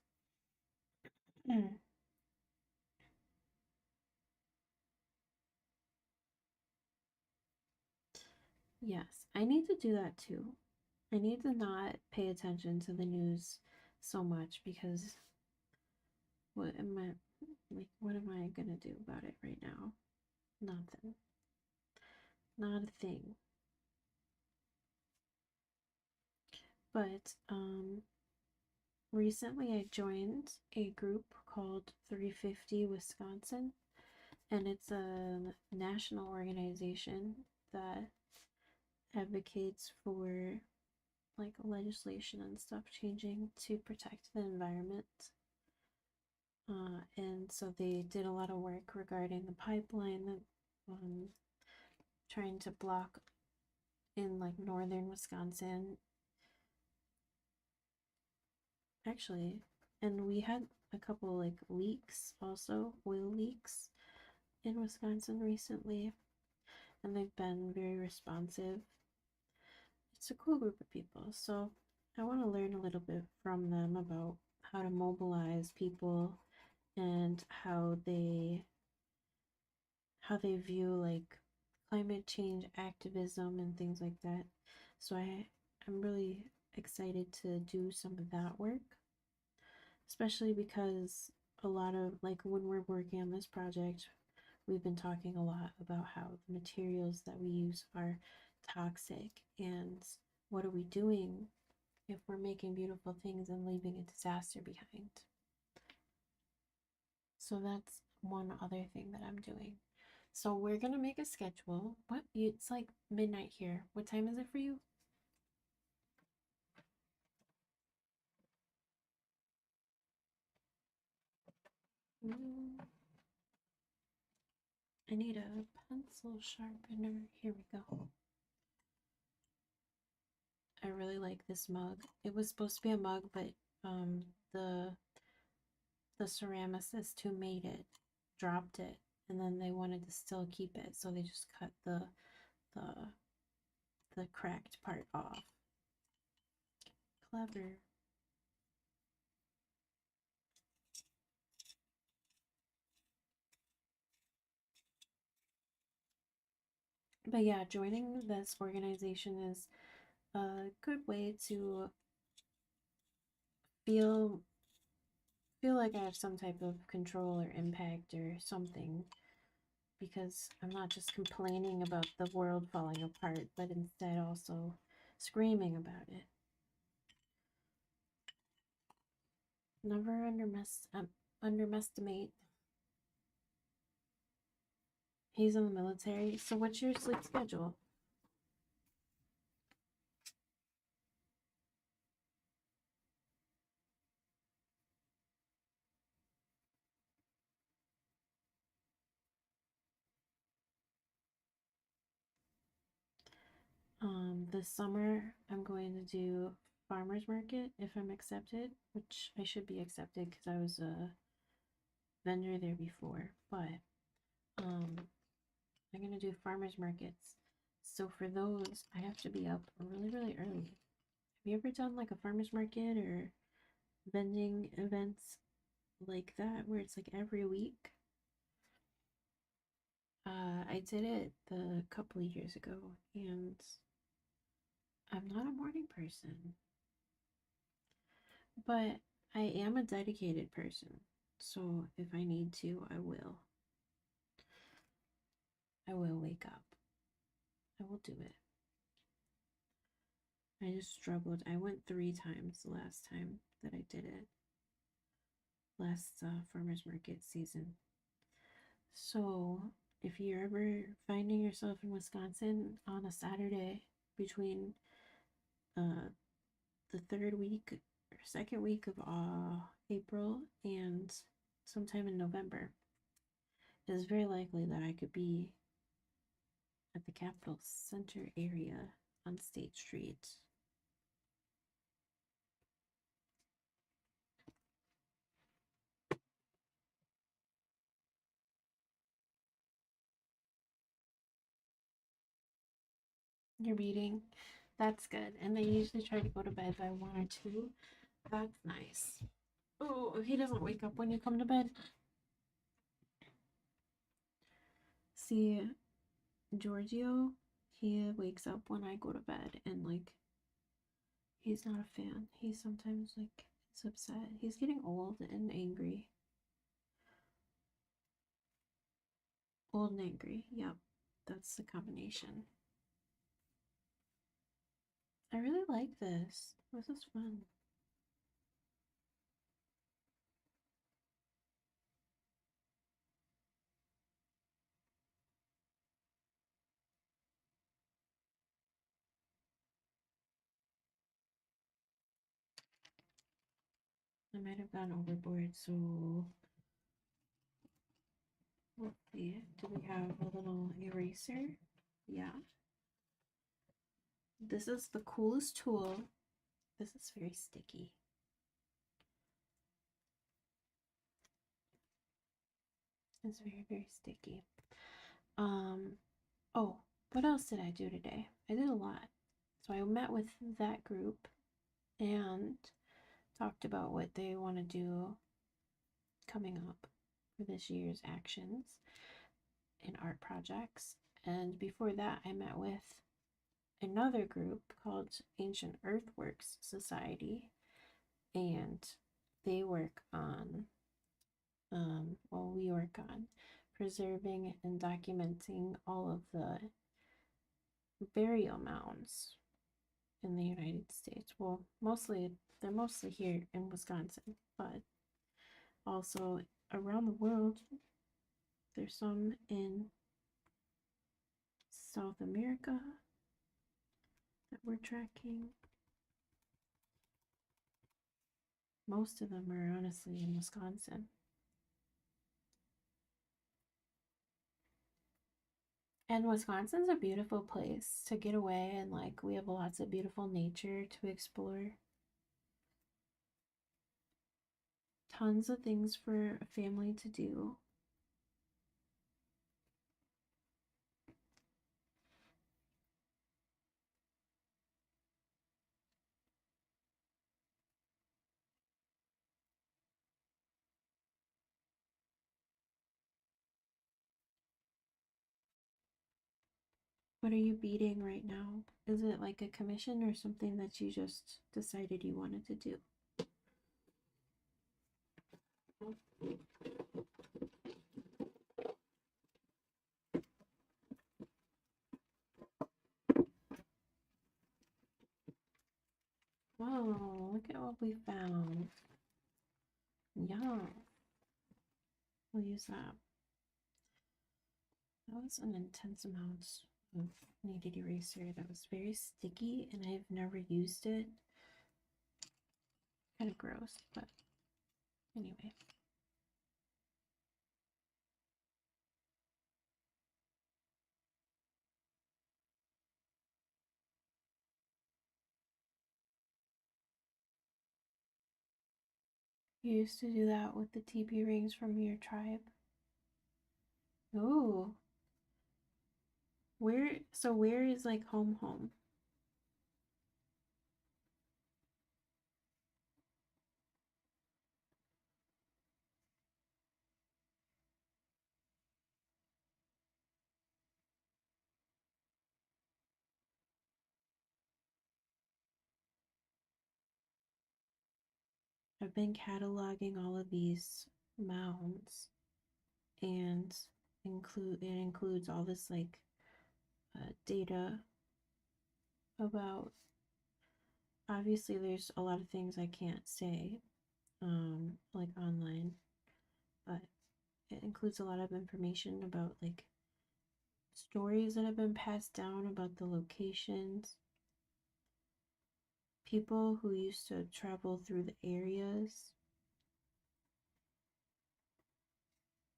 Yes, I need to do that too. I need to not pay attention to the news so much because what am I gonna do about it right now? Nothing. Not a thing. But recently I joined a group called 350 Wisconsin, and it's a national organization that advocates for like legislation and stuff changing to protect the environment. And so they did a lot of work regarding the pipeline that trying to block in like northern Wisconsin. Actually, and we had a couple like leaks also, oil leaks in Wisconsin recently, and they've been very responsive. It's a cool group of people, so I want to learn a little bit from them about how to mobilize people and how they view like climate change activism and things like that. So I'm really excited to do some of that work, especially because a lot of like when we're working on this project, we've been talking a lot about how the materials that we use are toxic and what are we doing if we're making beautiful things and leaving a disaster behind. So that's one other thing that I'm doing. So we're gonna make a schedule. It's like midnight here. What time is it for you? Mm, I need a pencil sharpener. Here we go. I really like this mug. It was supposed to be a mug, but um, the the ceramicist who made it dropped it, and then they wanted to still keep it, so they just cut the the cracked part off. clever. But yeah, joining this organization is a good way to feel like I have some type of control or impact or something, because I'm not just complaining about the world falling apart, but instead also screaming about it. Never underestimate. He's in the military. So what's your sleep schedule? This summer I'm going to do farmers market if I'm accepted, which I should be accepted because I was a vendor there before. But I'm gonna do farmers markets. So for those, I have to be up really, really early. Have you ever done like a farmers market or vending events like that where it's like every week? I did it a couple of years ago, and I'm not a morning person, but I am a dedicated person. So if I need to, I will. I will wake up. I will do it. I just struggled. I went 3 times the last time that I did it. Last farmers market season. So if you're ever finding yourself in Wisconsin on a Saturday between uh, the third week or second week of April and sometime in November, it is very likely that I could be at the Capitol Center area on State Street. You're reading. That's good. And they usually try to go to bed by 1 or 2. That's nice. Oh, he doesn't wake up when you come to bed. See, Giorgio, he wakes up when I go to bed, and like, he's not a fan. He sometimes like is upset. He's getting old and angry. Old and angry. Yep. That's the combination. I really like this. This is fun. I might have gone overboard, so let's see. Do we have a little eraser? Yeah. This is the coolest tool. This is very sticky. It's very, very sticky. Oh, what else did I do today? I did a lot. So I met with that group and talked about what they want to do coming up for this year's actions and art projects. And before that, I met with another group called Ancient Earthworks Society, and they work on, we work on preserving and documenting all of the burial mounds in the United States. Well, they're mostly here in Wisconsin, but also around the world. There's some in South America that we're tracking. Most of them are honestly in Wisconsin. And Wisconsin's a beautiful place to get away, and like we have lots of beautiful nature to explore. Tons of things for a family to do. What are you beading right now? Is it like a commission or something that you just decided you wanted to do? Oh, look at what we found. Yeah, we'll use that. That was an intense amount of kneaded eraser that was very sticky, and I've never used it. Kind of gross, but anyway. You used to do that with the TP rings from your tribe? Oh, where is like home? I've been cataloging all of these mounds, and it includes all this like data about, obviously there's a lot of things I can't say like online, but it includes a lot of information about like stories that have been passed down about the locations, people who used to travel through the areas.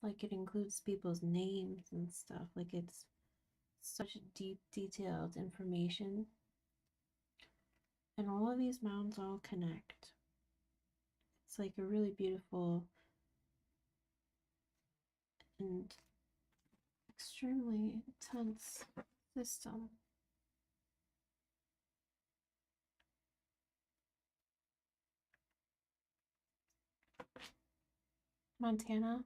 Like it includes people's names and stuff. Like it's such deep, detailed information. And all of these mounds all connect. It's like a really beautiful and extremely intense system. Montana,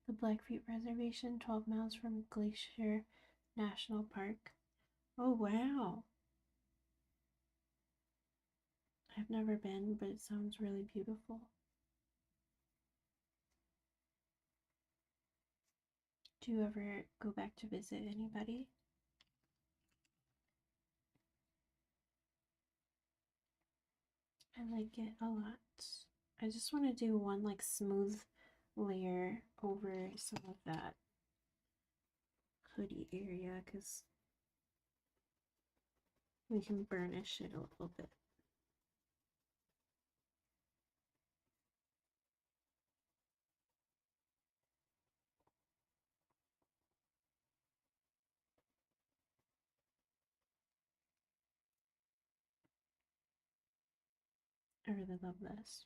the Blackfeet Reservation, 12 miles from Glacier National Park. Oh, wow. I've never been, but it sounds really beautiful. Do you ever go back to visit anybody? I like it a lot. I just want to do one like smooth layer over some of that hoodie area because we can burnish it a little bit. I really love this.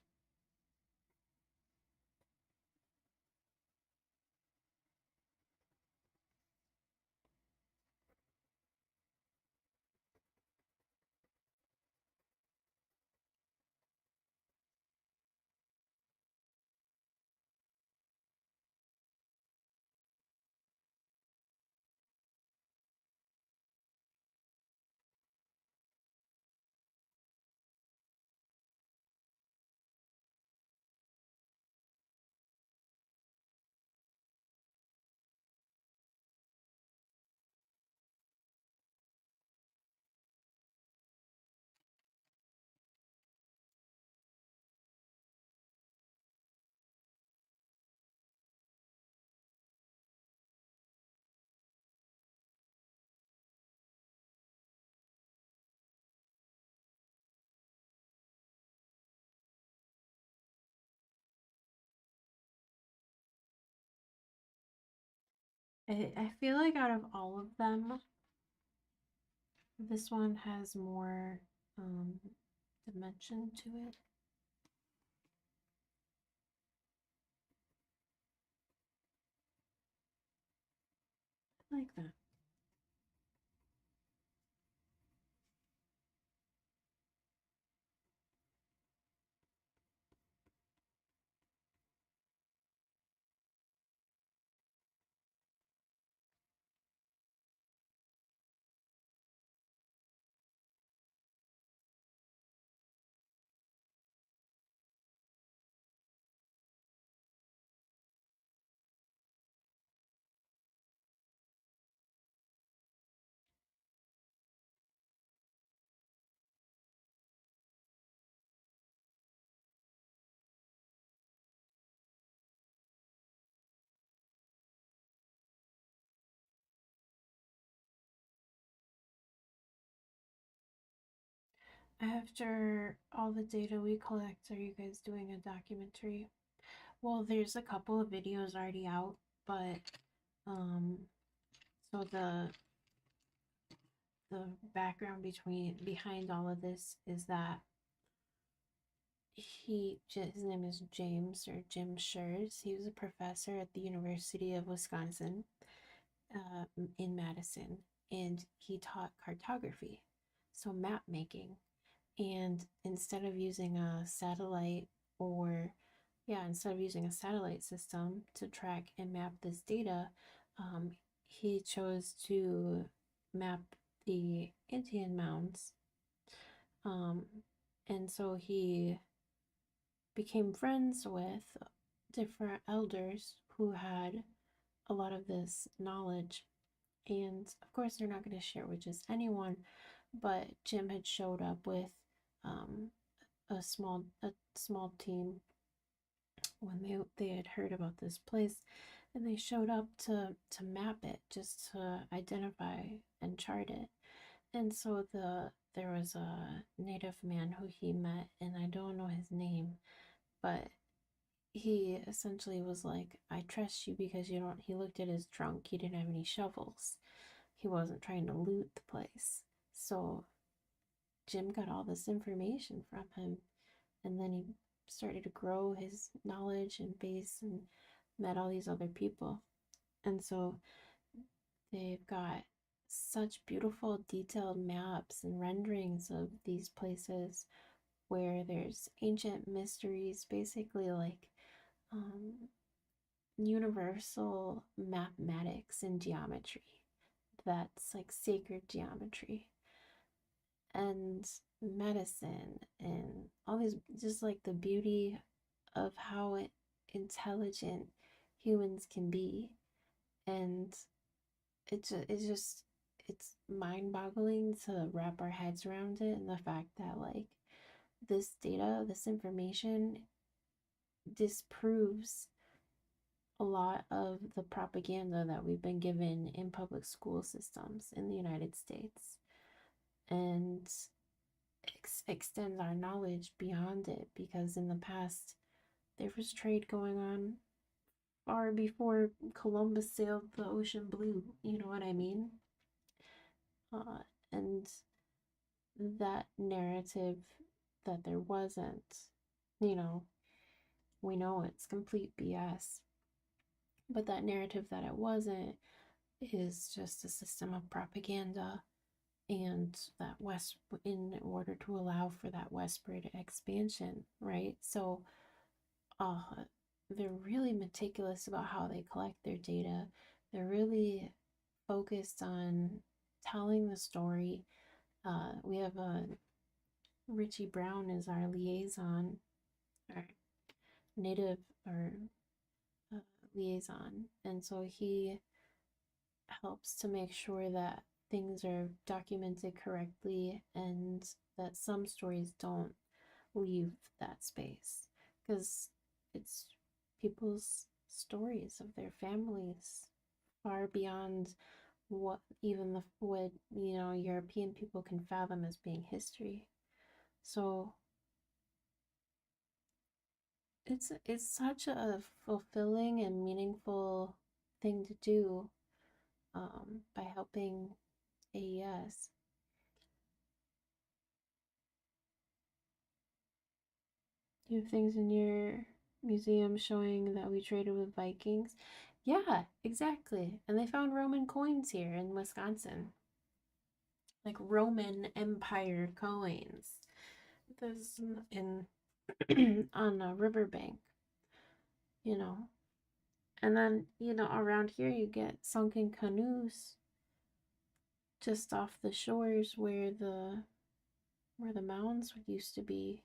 I feel like out of all of them, this one has more dimension to it. I like that. after all the data we collect, are you guys doing a documentary? Well, there's a couple of videos already out, but um, so the background behind all of this is that his name is James or Jim Schurz. He was a professor at the University of Wisconsin in Madison, and he taught cartography, so map making. And instead of using a satellite or instead of using a satellite system to track and map this data, um, he chose to map the Indian mounds. Um, and so he became friends with different elders who had a lot of this knowledge. And of course, they're not going to share with just anyone, but Jim had showed up with um, a small team when they had heard about this place, and they showed up to map it, just to identify and chart it. And so there was a native man who he met, and I don't know his name, but he essentially was like, I trust you because you don't. He looked at his trunk, he didn't have any shovels. He wasn't trying to loot the place. So Jim got all this information from him, and then he started to grow his knowledge and base and met all these other people. And so they've got such beautiful detailed maps and renderings of these places where there's ancient mysteries, basically like um, universal mathematics and geometry. That's like sacred geometry and medicine and all these, just like the beauty of how intelligent humans can be. And it's mind-boggling to wrap our heads around it, and the fact that like this data, this information disproves a lot of the propaganda that we've been given in public school systems in the United States, and extends our knowledge beyond it, because in the past there was trade going on far before Columbus sailed the ocean blue, you know what I mean? And that narrative that there wasn't, you know, we know it's complete BS, but that narrative that it wasn't is just a system of propaganda, and that in order to allow for that westward expansion, right? So uh they're really meticulous about how they collect their data. They're really focused on telling the story. We have a Richie Brown is our liaison, our native or uh, liaison, and so he helps to make sure that things are documented correctly, and that some stories don't leave that space, because it's people's stories of their families far beyond what even the what European people can fathom as being history. So it's such a fulfilling and meaningful thing to do, by helping AES. Do you have things in your museum showing that we traded with Vikings? Yeah, exactly. And they found Roman coins here in Wisconsin, like Roman Empire coins. There's in on a riverbank, you know. And then, around here you get sunken canoes just off the shores where the mounds used to be.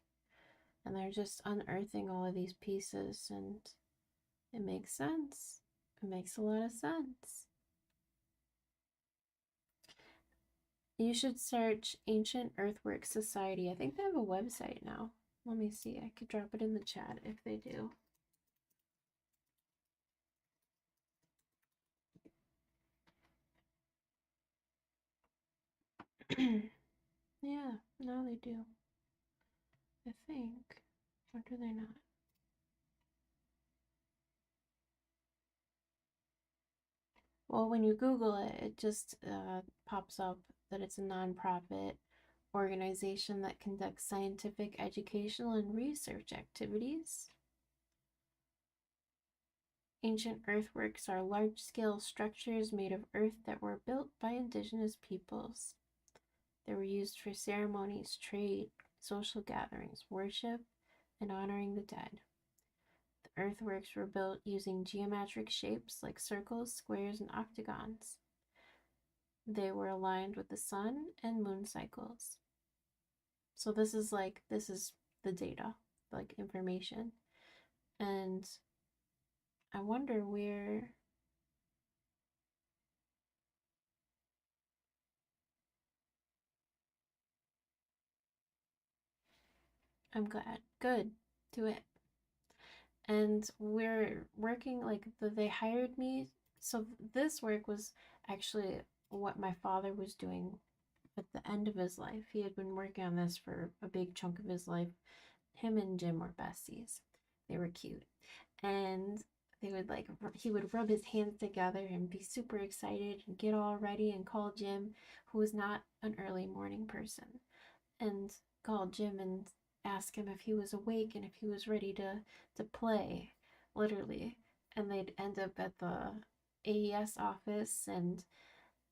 And they're just unearthing all of these pieces, and it makes sense. It makes a lot of sense. You should search Ancient Earthwork Society. I think they have a website now. Let me see. I could drop it in the chat if they do. Yeah, no, they do. I think. Or do they not? Well, when you Google it, it just pops up that it's a nonprofit organization that conducts scientific, educational, and research activities. Ancient earthworks are large-scale structures made of earth that were built by indigenous peoples. They were used for ceremonies, trade, social gatherings, worship, and honoring the dead. The earthworks were built using geometric shapes like circles, squares, and octagons. They were aligned with the sun and moon cycles. So this is the data, like information. And I wonder where I'm glad. Good. Do it. And we're working they hired me. So this work was actually what my father was doing at the end of his life. He had been working on this for a big chunk of his life. Him and Jim were besties. They were cute. And they would he would rub his hands together and be super excited and get all ready and call Jim, who was not an early morning person, and call Jim and ask him if he was awake and if he was ready to play, literally. And they'd end up at the AES office and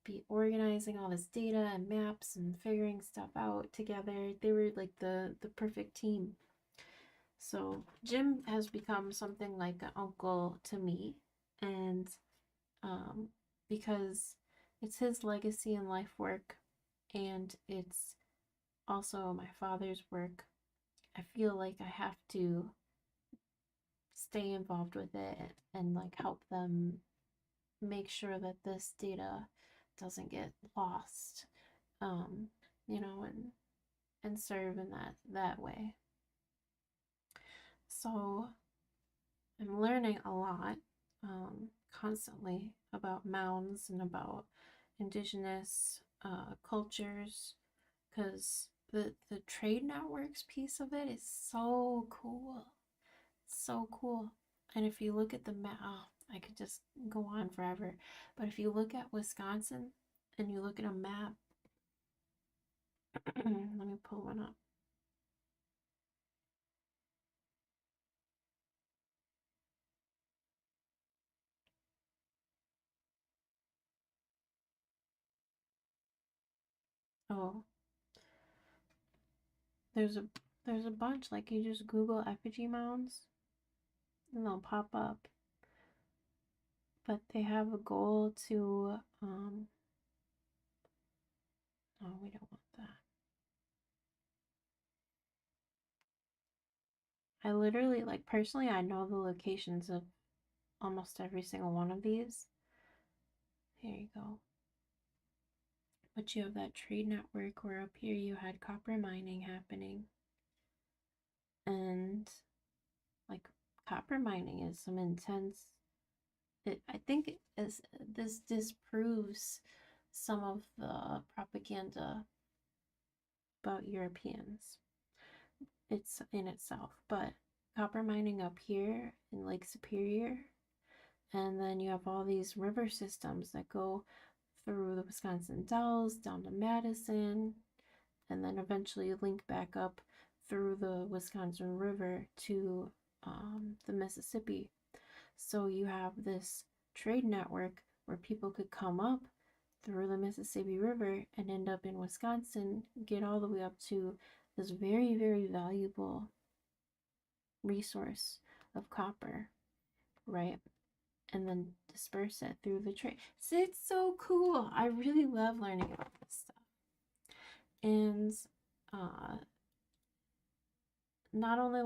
be organizing all this data and maps and figuring stuff out together. They were like the perfect team. So Jim has become something like an uncle to me, and um, because it's his legacy and life work, and it's also my father's work, I feel like I have to stay involved with it and help them make sure that this data doesn't get lost, um, and serve in that way. So I'm learning a lot, constantly about mounds and about indigenous cultures, because the trade networks piece of it is so cool. So cool. And if you look at the map, oh, I could just go on forever. But if you look at Wisconsin and you look at a map, let me pull one up. Oh, there's a there's a bunch. Like you just Google effigy mounds and they'll pop up. But they have a goal to no, we don't want that. I literally personally I know the locations of almost every single one of these. Here you go. But you have that trade network where up here you had copper mining happening. And copper mining is some intense. I think this disproves some of the propaganda about Europeans. It's in itself, but copper mining up here in Lake Superior, and then you have all these river systems that go through the Wisconsin Dells down to Madison, and then eventually link back up through the Wisconsin River to the Mississippi. So you have this trade network where people could come up through the Mississippi River and end up in Wisconsin, get all the way up to this very, very valuable resource of copper, right? And then disperse it through the trade. So it's so cool. I really love learning about this stuff. And not only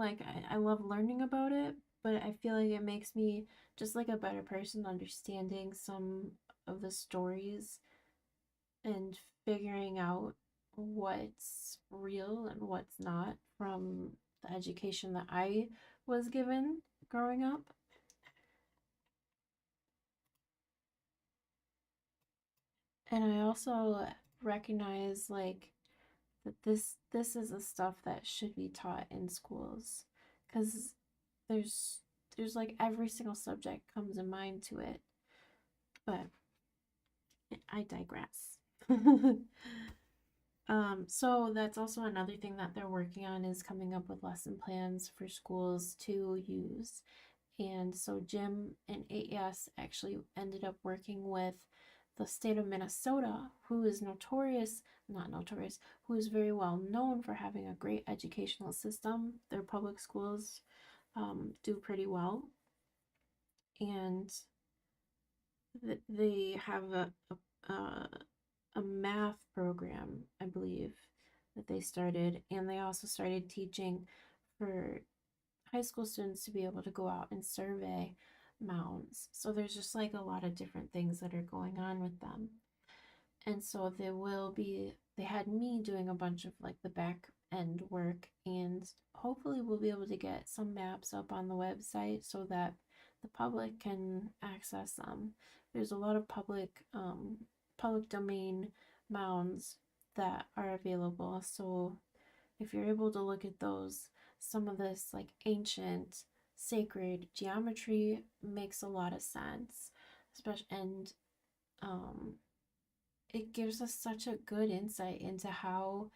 I love learning about it, but I feel like it makes me just a better person, understanding some of the stories and figuring out what's real and what's not from the education that I was given growing up. And I also recognize that this is the stuff that should be taught in schools, because there's like every single subject comes in mind to it. But I digress. So that's also another thing that they're working on, is coming up with lesson plans for schools to use. And so Jim and AES actually ended up working with the state of Minnesota, who is not notorious, who is very well known for having a great educational system. Their public schools do pretty well. And they have a math program, I believe, that they started, and they also started teaching for high school students to be able to go out and survey mounds. So there's just like a lot of different things that are going on with them. And so they had me doing a bunch of like the back end work, and hopefully we'll be able to get some maps up on the website so that the public can access them. There's a lot of public domain mounds that are available. So if you're able to look at those, some of this like ancient sacred geometry makes a lot of sense, especially, and it gives us such a good insight into how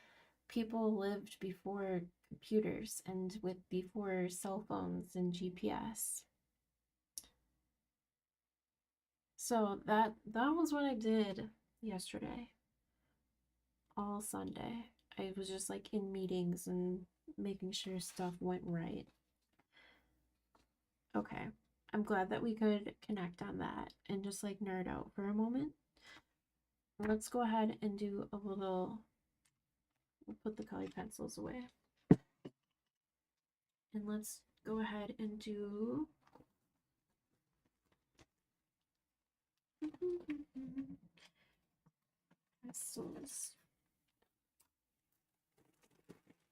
people lived before computers and before cell phones and GPS. So that was what I did yesterday, all Sunday. I was just like in meetings and making sure stuff went right. Okay, I'm glad that we could connect on that and just like nerd out for a moment. Let's go ahead and do a little, we'll put the colored pencils away. And let's go ahead and do pencils.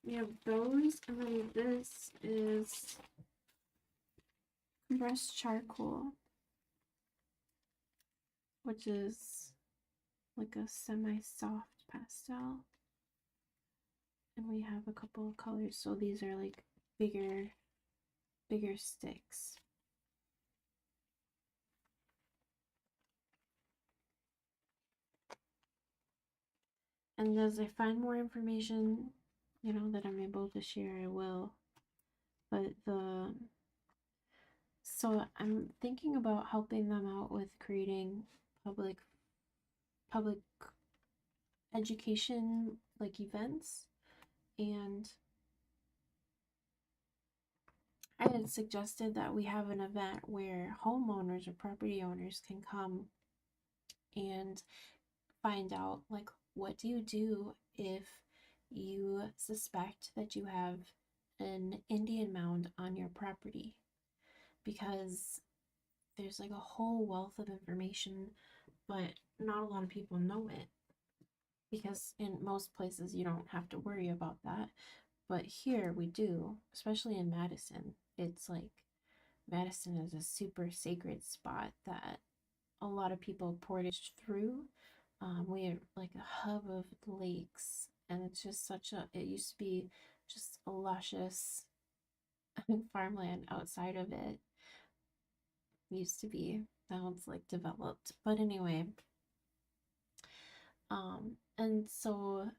We have those, and then this is compressed charcoal, which is like a semi-soft pastel. And we have a couple of colors, so these are like bigger sticks. And as I find more information, you know, that I'm able to share, I will. But so I'm thinking about helping them out with creating public education like events, and I had suggested that we have an event where homeowners or property owners can come and find out, like, what do you do if you suspect that you have an Indian mound on your property, because there's like a whole wealth of information, but not a lot of people know it, because in most places you don't have to worry about that, but here we do, especially in Madison. It's like Madison is a super sacred spot that a lot of people portage through. We are like a hub of lakes, and it's just it used to be just a luscious farmland outside of it. Used to be. Now it's like developed. But anyway, and so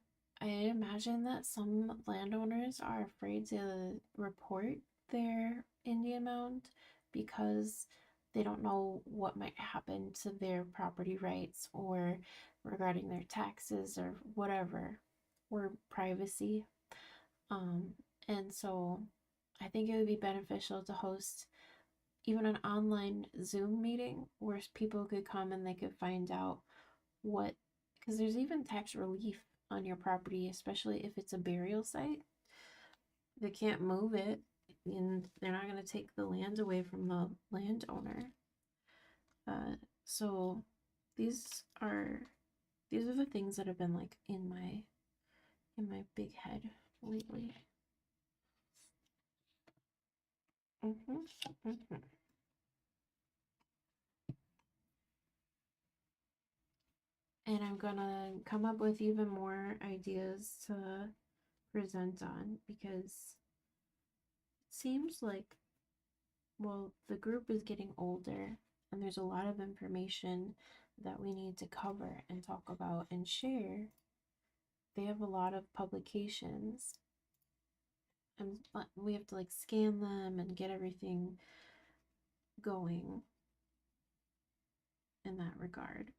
I imagine that some landowners are afraid to report their Indian mound because they don't know what might happen to their property rights, or regarding their taxes or whatever, or privacy. And so I think it would be beneficial to host even an online Zoom meeting where people could come and they could find out what, because there's even tax relief on your property, especially if it's a burial site. They can't move it, and they're not going to take the land away from the landowner. So these are the things that have been like in my big head lately. and I'm gonna come up with even more ideas to present on, because it seems like, well, the group is getting older and there's a lot of information that we need to cover and talk about and share. They have a lot of publications and we have to like scan them and get everything going in that regard.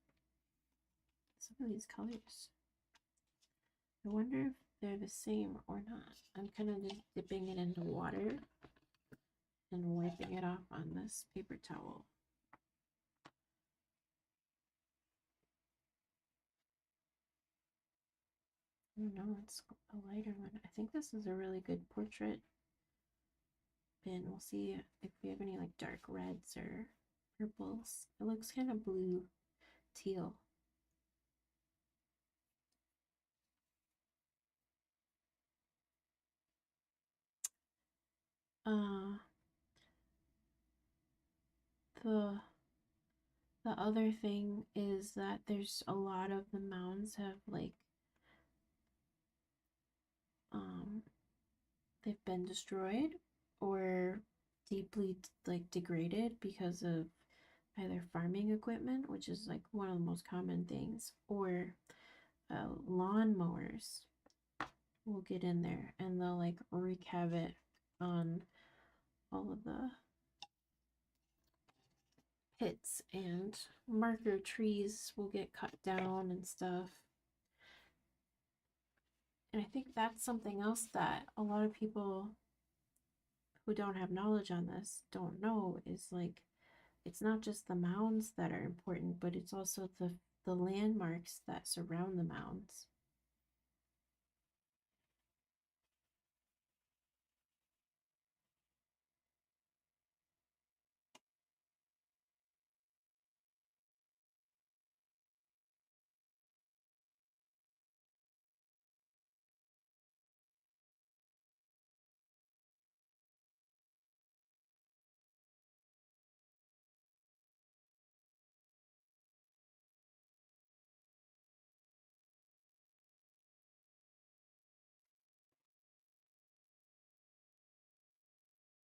Some of these colors, I wonder if they're the same or not. I'm kind of just dipping it into water and wiping it off on this paper towel. Oh no, it's a lighter one. I think this is a really good portrait bin. We'll see if we have any like dark reds or purples. It looks kind of blue teal. Uh, the other thing is that there's a lot of the mounds have like they've been destroyed or deeply like degraded because of either farming equipment, which is like one of the most common things, or lawn mowers will get in there and they'll like wreak havoc on all of the pits, and marker trees will get cut down and stuff. And I think that's something else that a lot of people who don't have knowledge on this don't know, is like it's not just the mounds that are important, but it's also the landmarks that surround the mounds.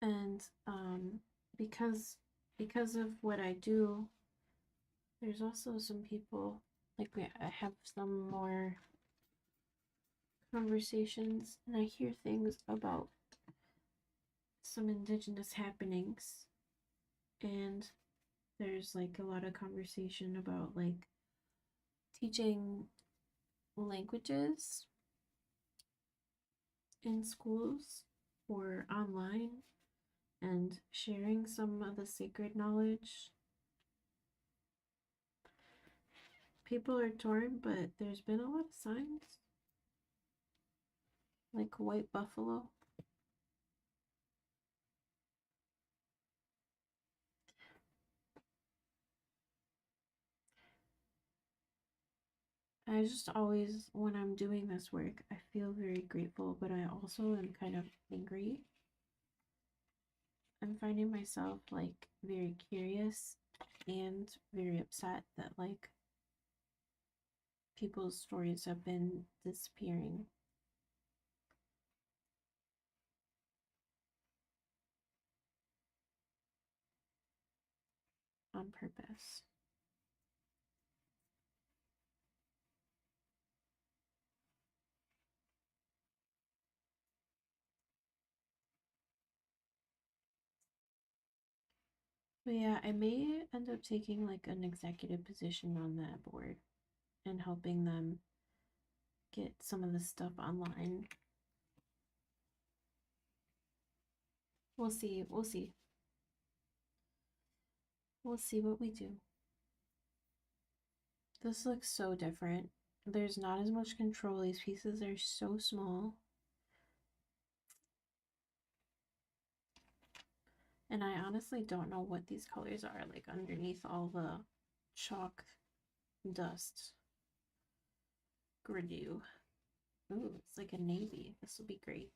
And because of what I do, there's also some people like I have some more conversations and I hear things about some indigenous happenings, and there's like a lot of conversation about like teaching languages in schools or online and sharing some of the sacred knowledge. People are torn, but there's been a lot of signs like white buffalo. I just always, when I'm doing this work, I feel very grateful, but I also am kind of angry. I'm finding myself like very curious and very upset that like people's stories have been disappearing on purpose. But yeah, I may end up taking like an executive position on that board and helping them get some of this stuff online. We'll see. We'll see. We'll see what we do. This looks so different. There's not as much control. These pieces are so small. And I honestly don't know what these colors are like underneath all the chalk dust. Gradu. Ooh, it's like a navy. This will be great.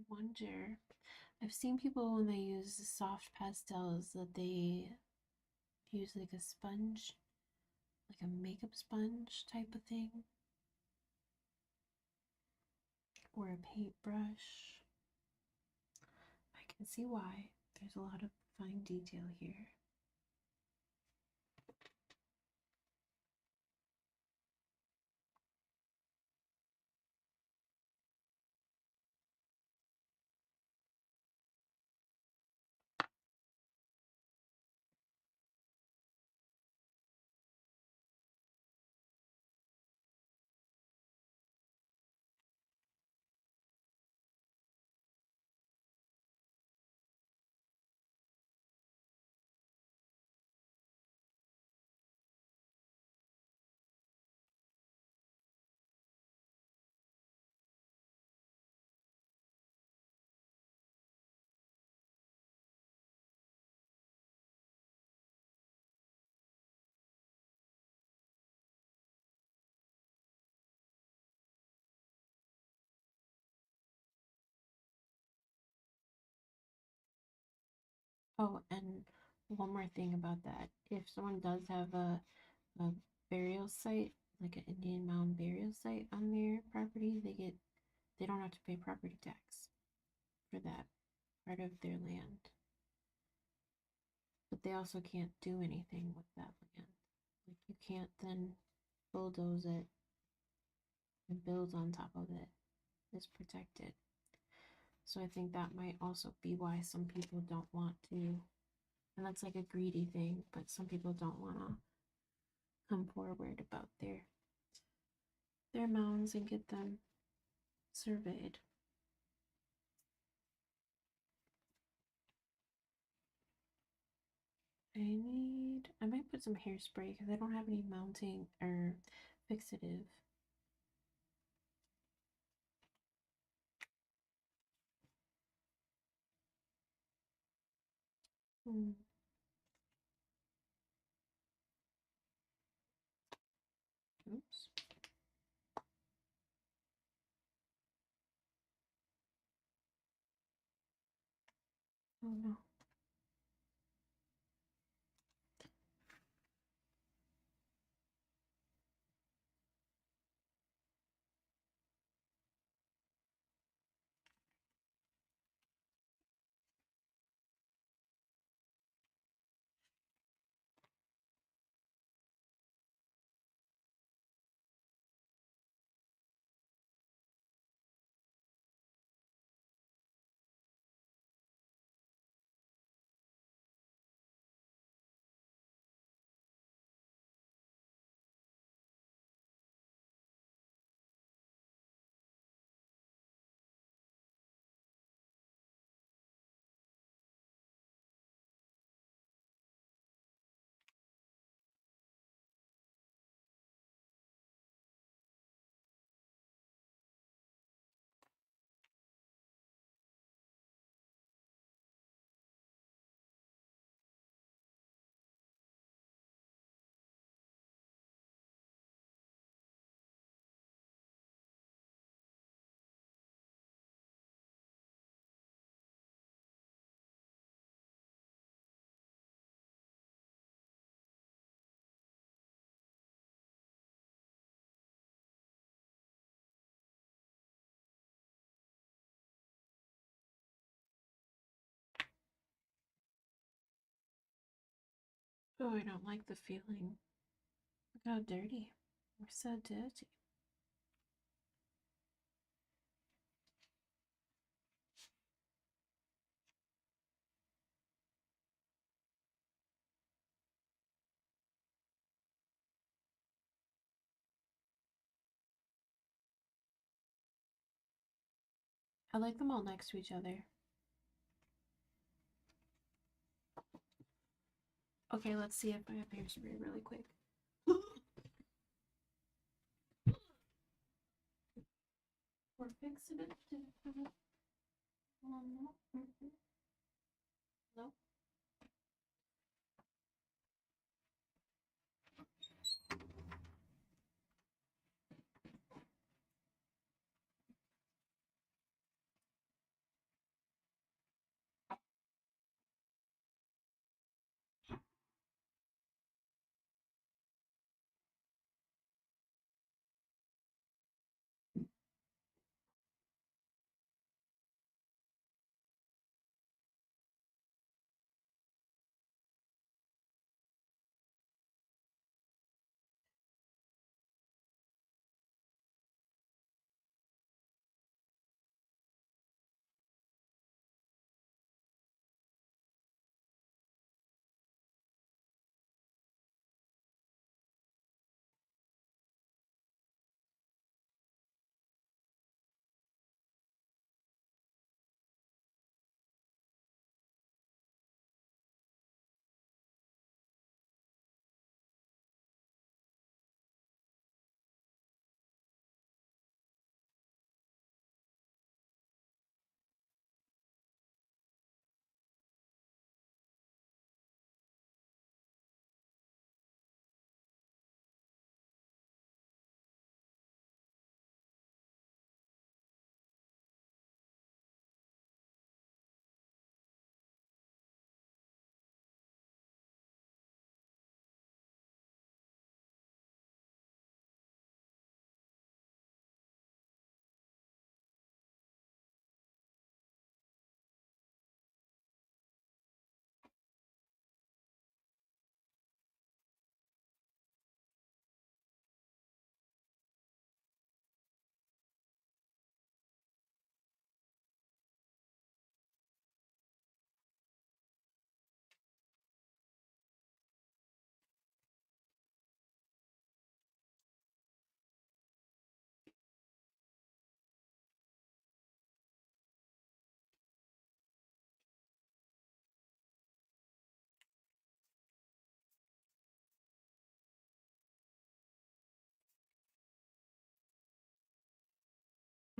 wonder. I've seen people when they use soft pastels that they use like a sponge, like a makeup sponge type of thing, or a paintbrush. I can see why. There's a lot of fine detail here. Oh, and one more thing about that. If someone does have a burial site, like an Indian mound burial site on their property, they don't have to pay property tax for that part of their land. But they also can't do anything with that land. Like you can't then bulldoze it and build on top of it. It's protected. So I think that might also be why some people don't want to, and that's like a greedy thing, but some people don't want to come forward about their mounds and get them surveyed. I might put some hairspray because I don't have any mounting or fixative. Hmm. Oops. Oh no. Oh, I don't like the feeling. Look how dirty. We're so dirty. I like them all next to each other. Okay, let's see if I have hairspray really quick. Or fixative. No. Nope.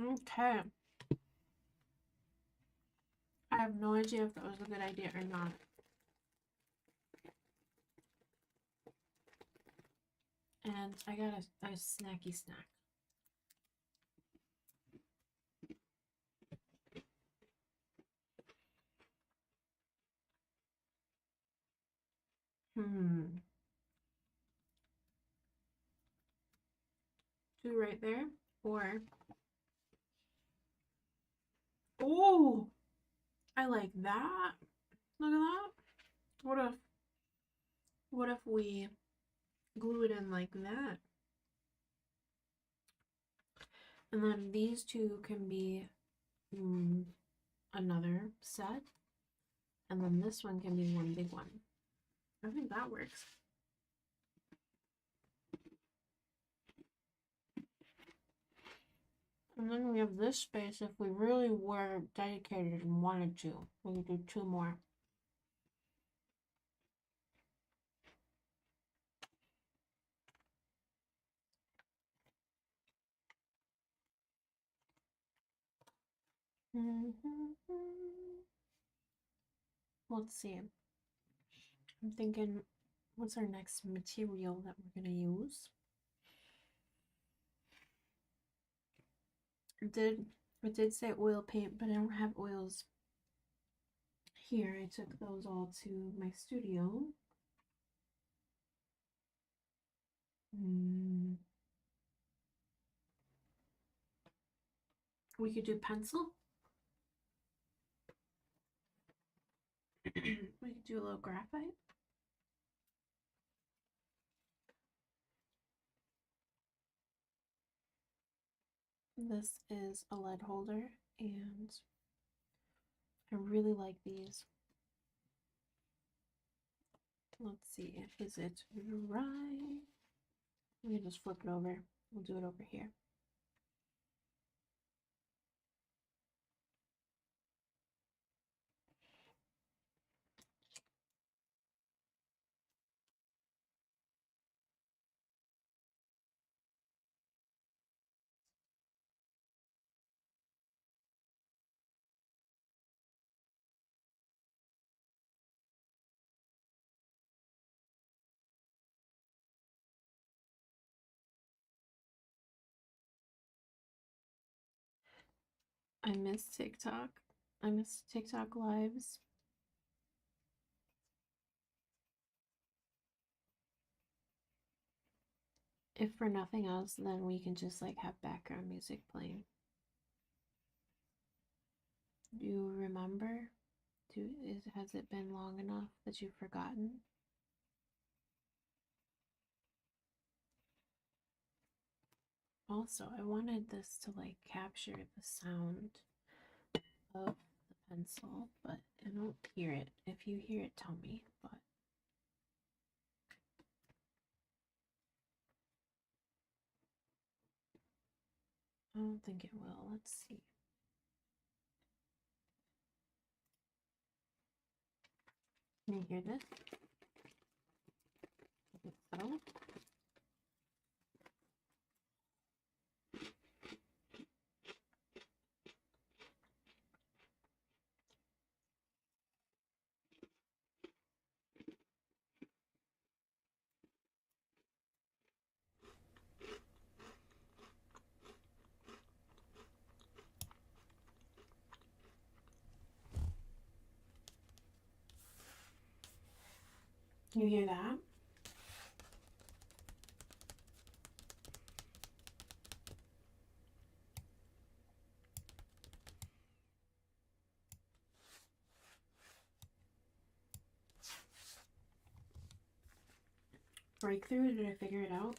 Okay. I have no idea if that was a good idea or not. And I got a snacky snack. Two right there. Or, oh, I like that. Look at that. What if we glue it in like that? And then these two can be another set. And then this one can be one big one. I think that works. And then we have this space if we really were dedicated and wanted to. We could do two more. Let's see. I'm thinking, what's our next material that we're going to use? It did say oil paint, but I don't have oils here. I took those all to my studio. We could do pencil. We could do a little graphite. This is a lead holder, and I really like these. Let's see, is it right? Let me just flip it over. We'll do it over here. I miss TikTok. I miss TikTok lives. If for nothing else, then we can just like have background music playing. Do you remember? Has it been long enough that you've forgotten? Also, I wanted this to like capture the sound of the pencil, but I don't hear it. If you hear it, tell me. But I don't think it will. Let's see. Can you hear this? Is it subtle? Can you hear that? Breakthrough? Did I figure it out?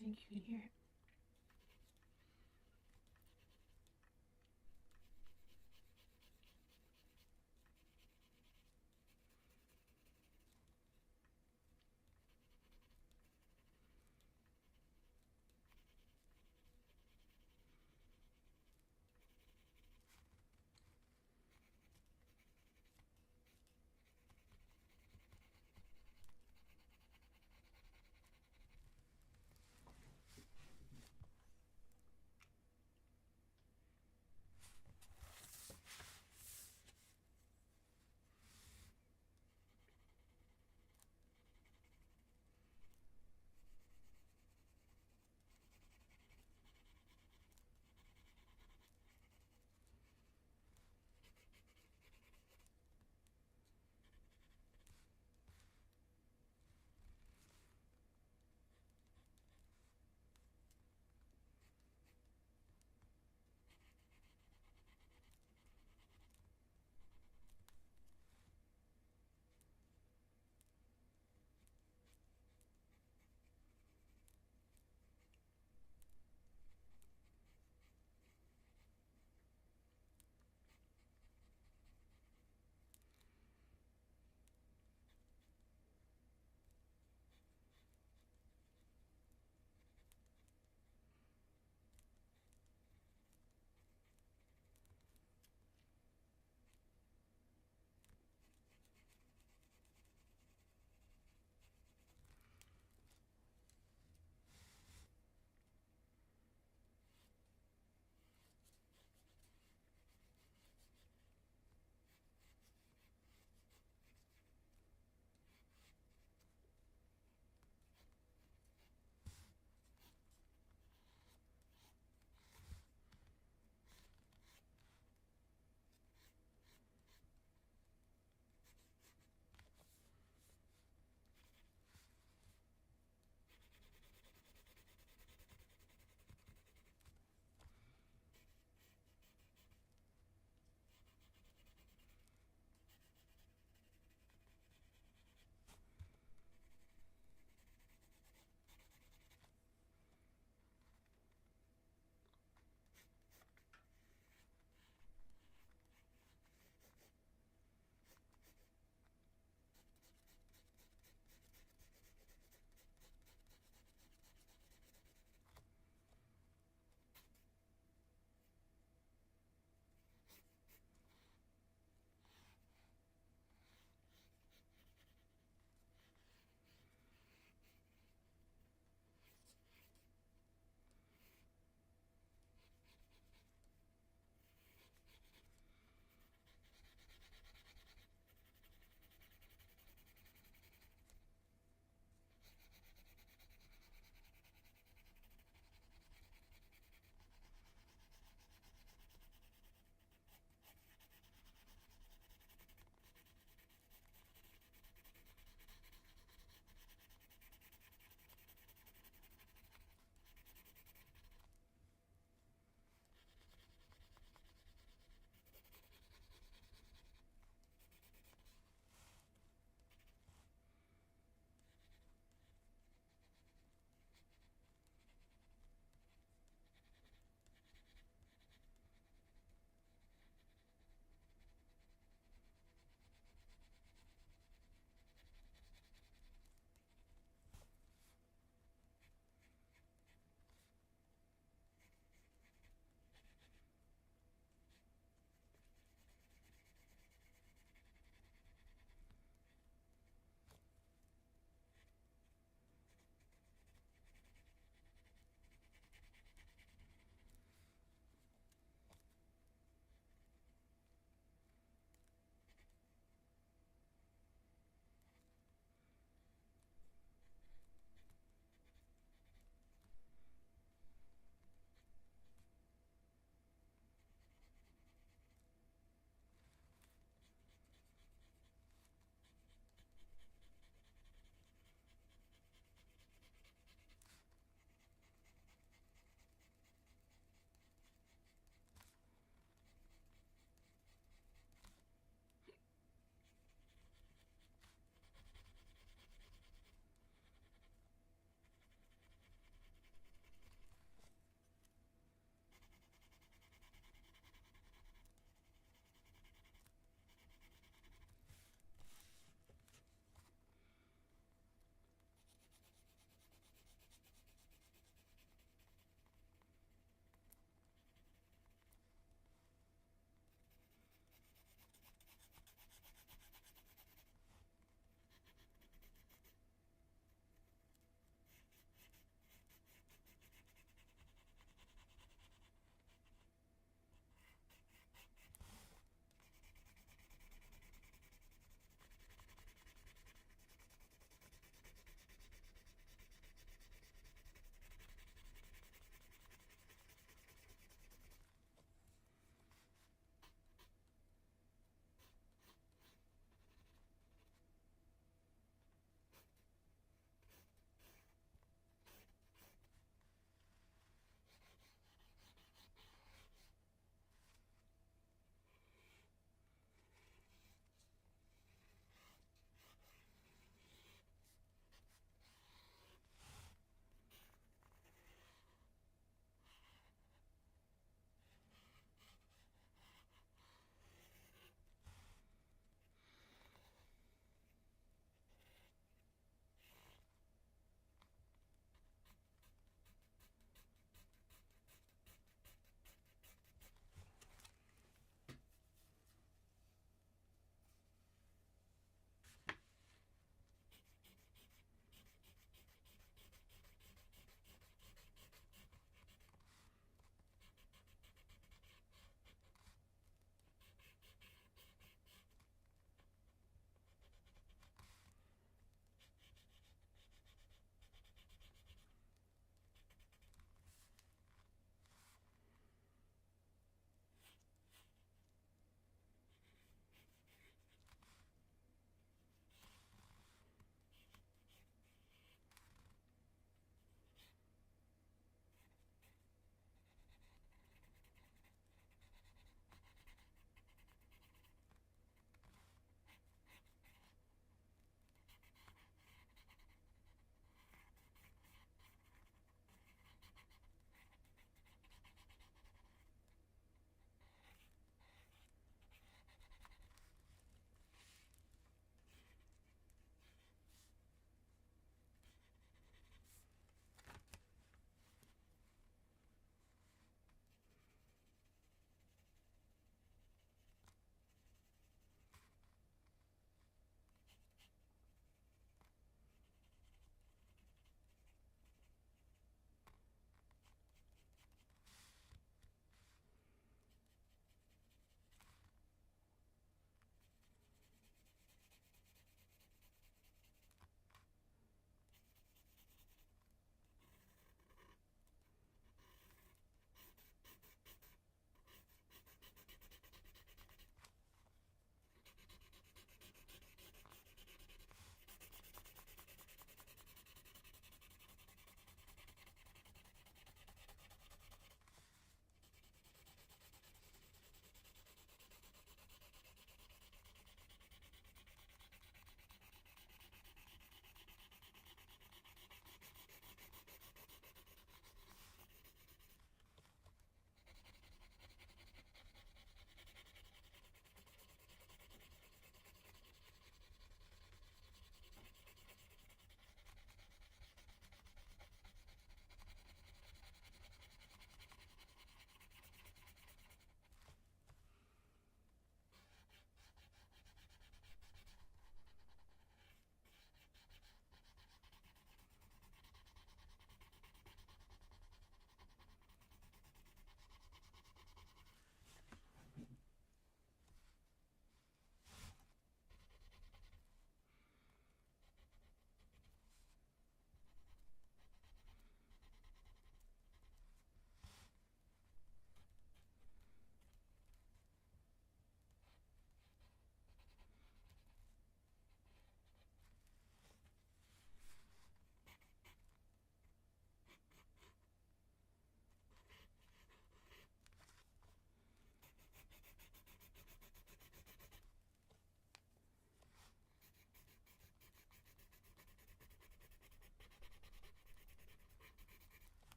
think you can hear it.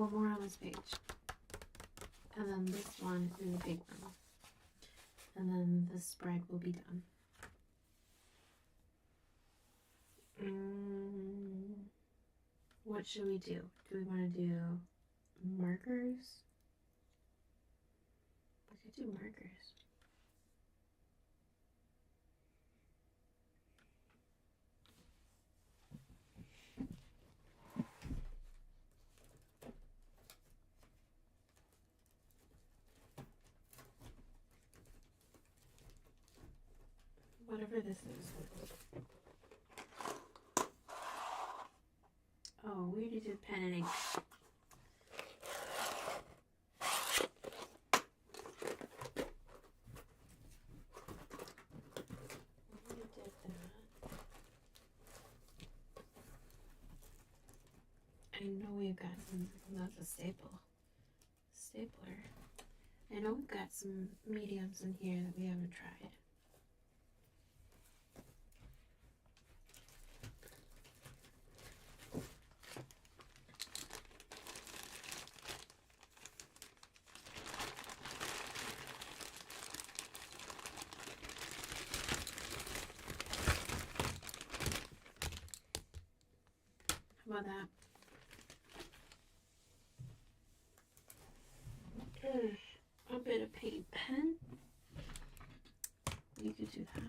one more on this page. And then this one in the big one. And then the spread will be done. What should we do? Do we want to do markers? We could do markers. Whatever this is. Oh, we already did pen and ink. We did that. I know we've got some, that's a stapler. I know we've got some mediums in here that we haven't tried. How about that? A bit of paint pen. You could do that.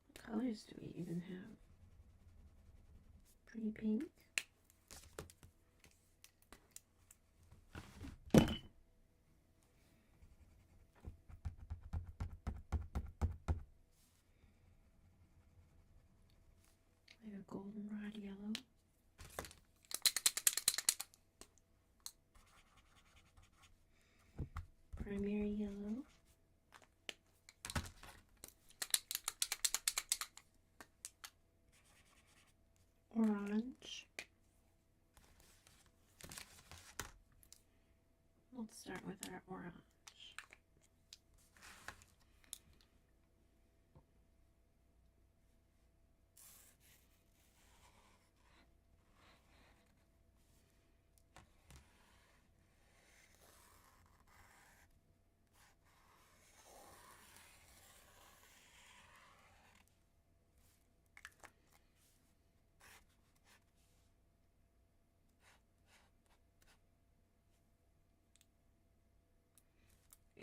What colors do we even have? Pretty pink. Like a goldenrod yellow. Primary yellow. Orange. Let's start with our orange.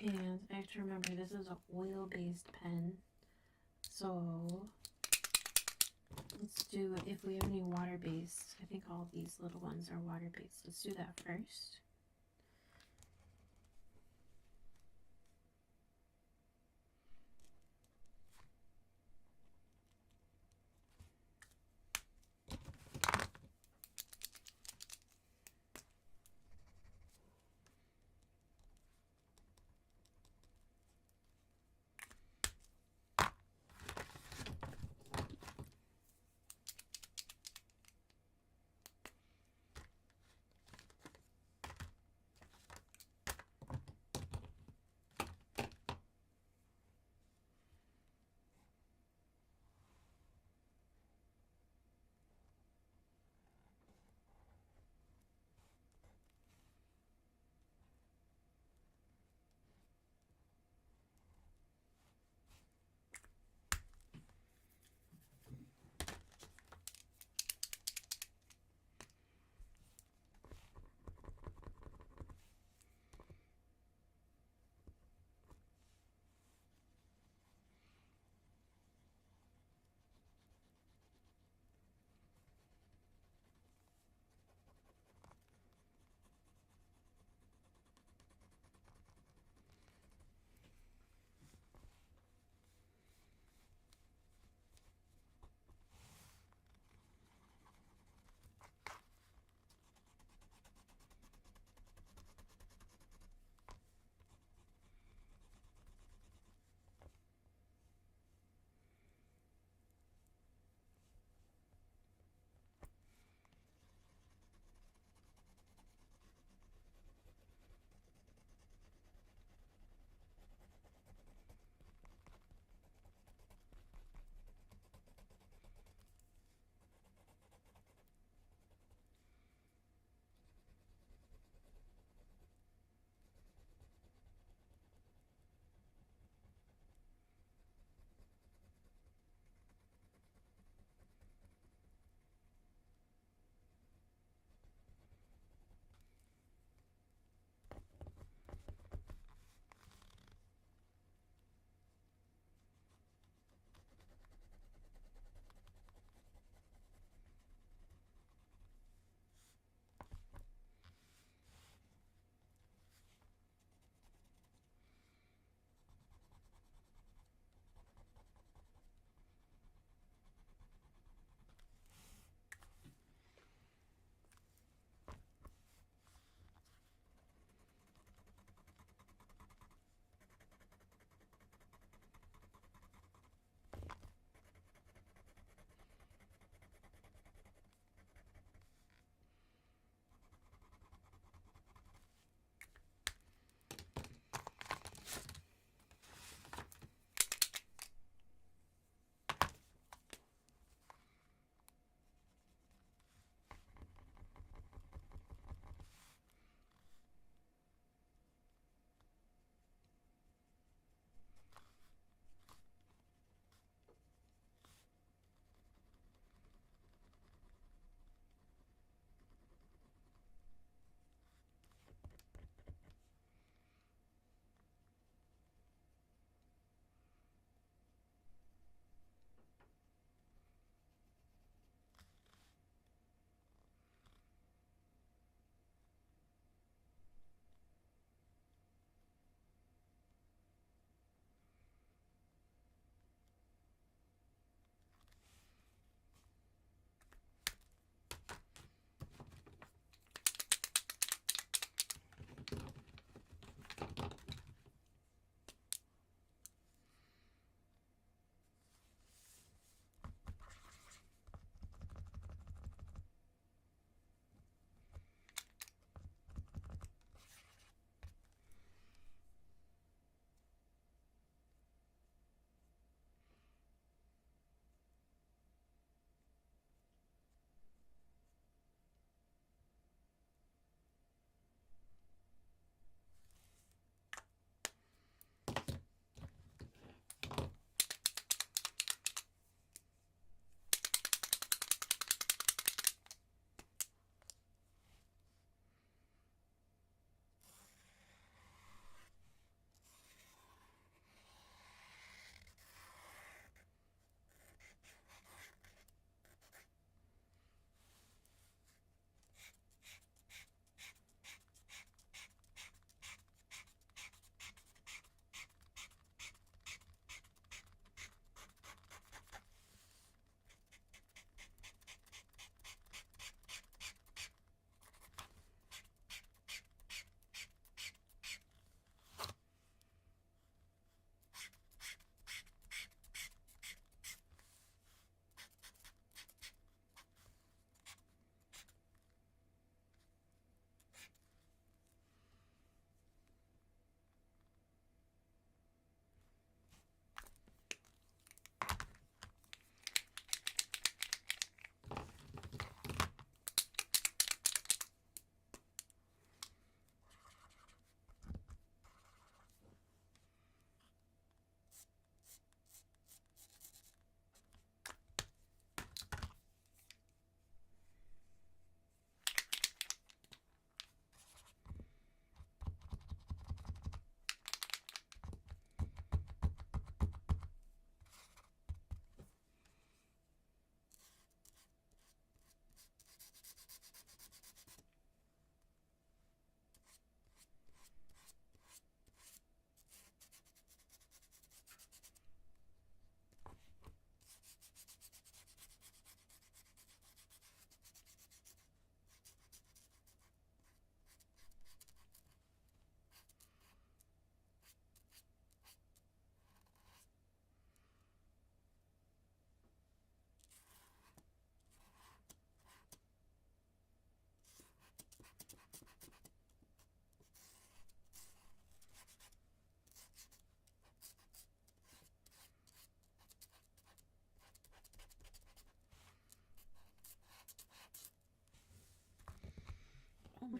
And I have to remember this is an oil-based pen, so let's do, if we have any water-based, I think all these little ones are water-based. Let's do that first.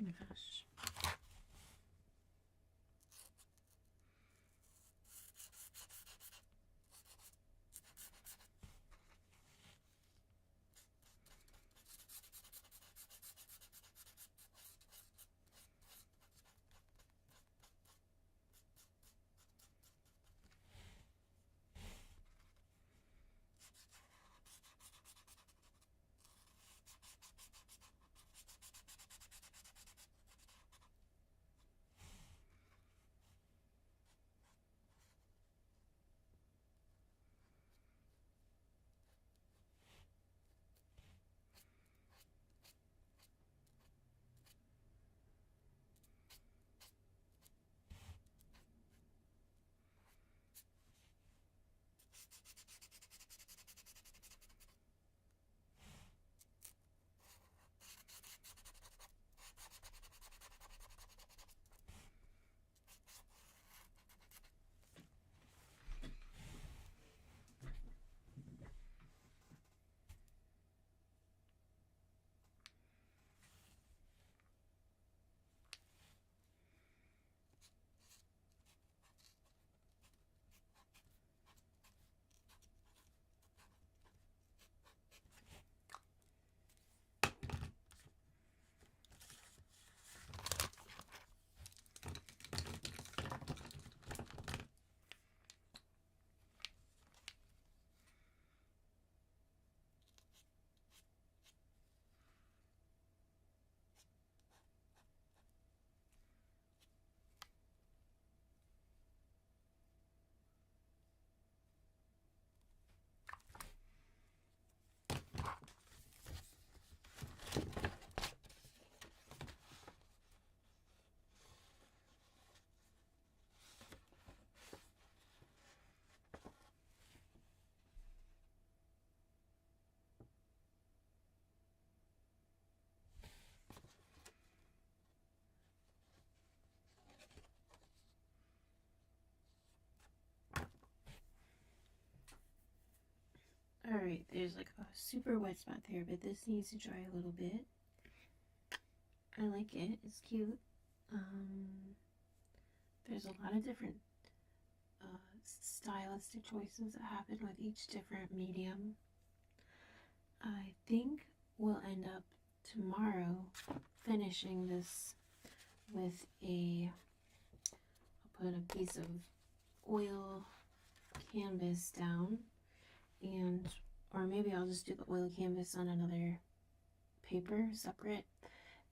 my gosh. Alright, there's like a super wet spot there, but this needs to dry a little bit. I like it. It's cute. There's a lot of different stylistic choices that happen with each different medium. I think we'll end up tomorrow finishing this with I'll put a piece of oil canvas down, and or maybe I'll just do the oil canvas on another paper separate,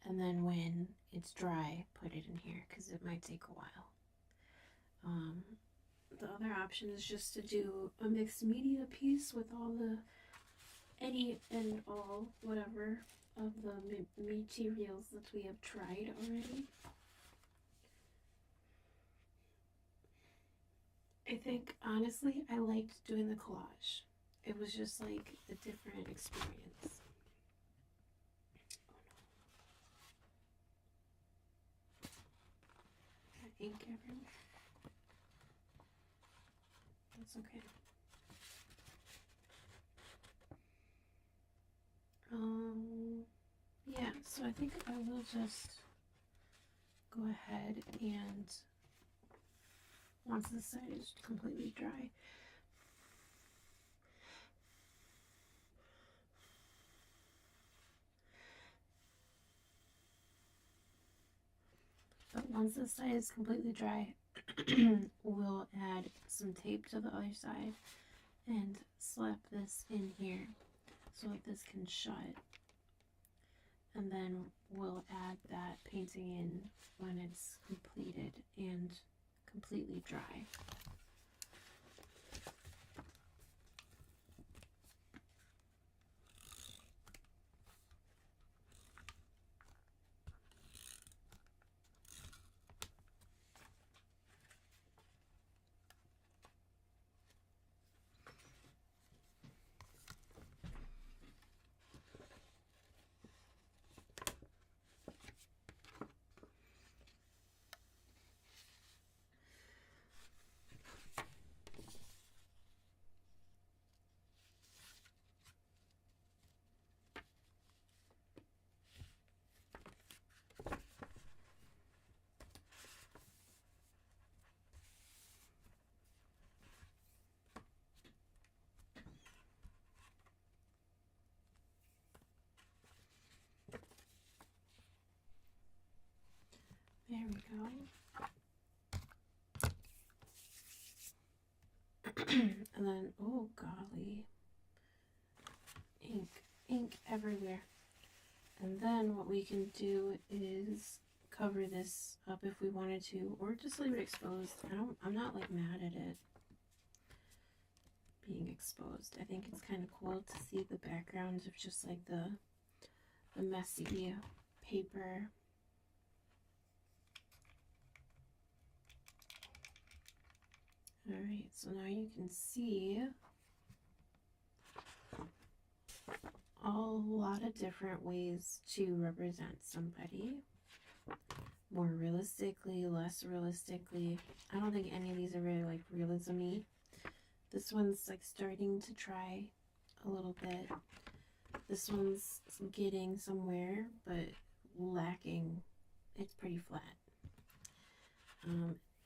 and then when it's dry put it in here because it might take a while. The other option is just to do a mixed media piece with all the any and all whatever of the materials that we have tried already. I think honestly I liked doing the collage. It was just like a different experience. Got ink everywhere. That's okay. Yeah, so I think I will just go ahead and once this side is completely dry, we'll add some tape to the other side and slap this in here so that this can shut, and then we'll add that painting in when it's completed and completely dry. There we go. And then, oh golly, ink everywhere. And then what we can do is cover this up if we wanted to, or just leave it exposed. I'm not like mad at it being exposed. I think it's kind of cool to see the background of just like the messy paper. All right, so now you can see a lot of different ways to represent somebody. More realistically, less realistically. I don't think any of these are really like realism-y. This one's like starting to try a little bit. This one's getting somewhere, but lacking. It's pretty flat.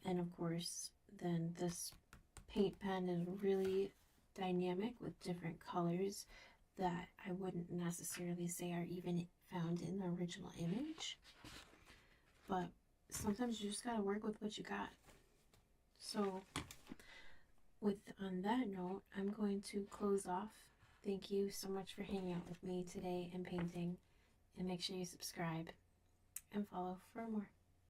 And of course, then this paint pen is really dynamic with different colors that I wouldn't necessarily say are even found in the original image. But sometimes you just gotta work with what you got. So on that note, I'm going to close off. Thank you so much for hanging out with me today and painting. And make sure you subscribe and follow for more.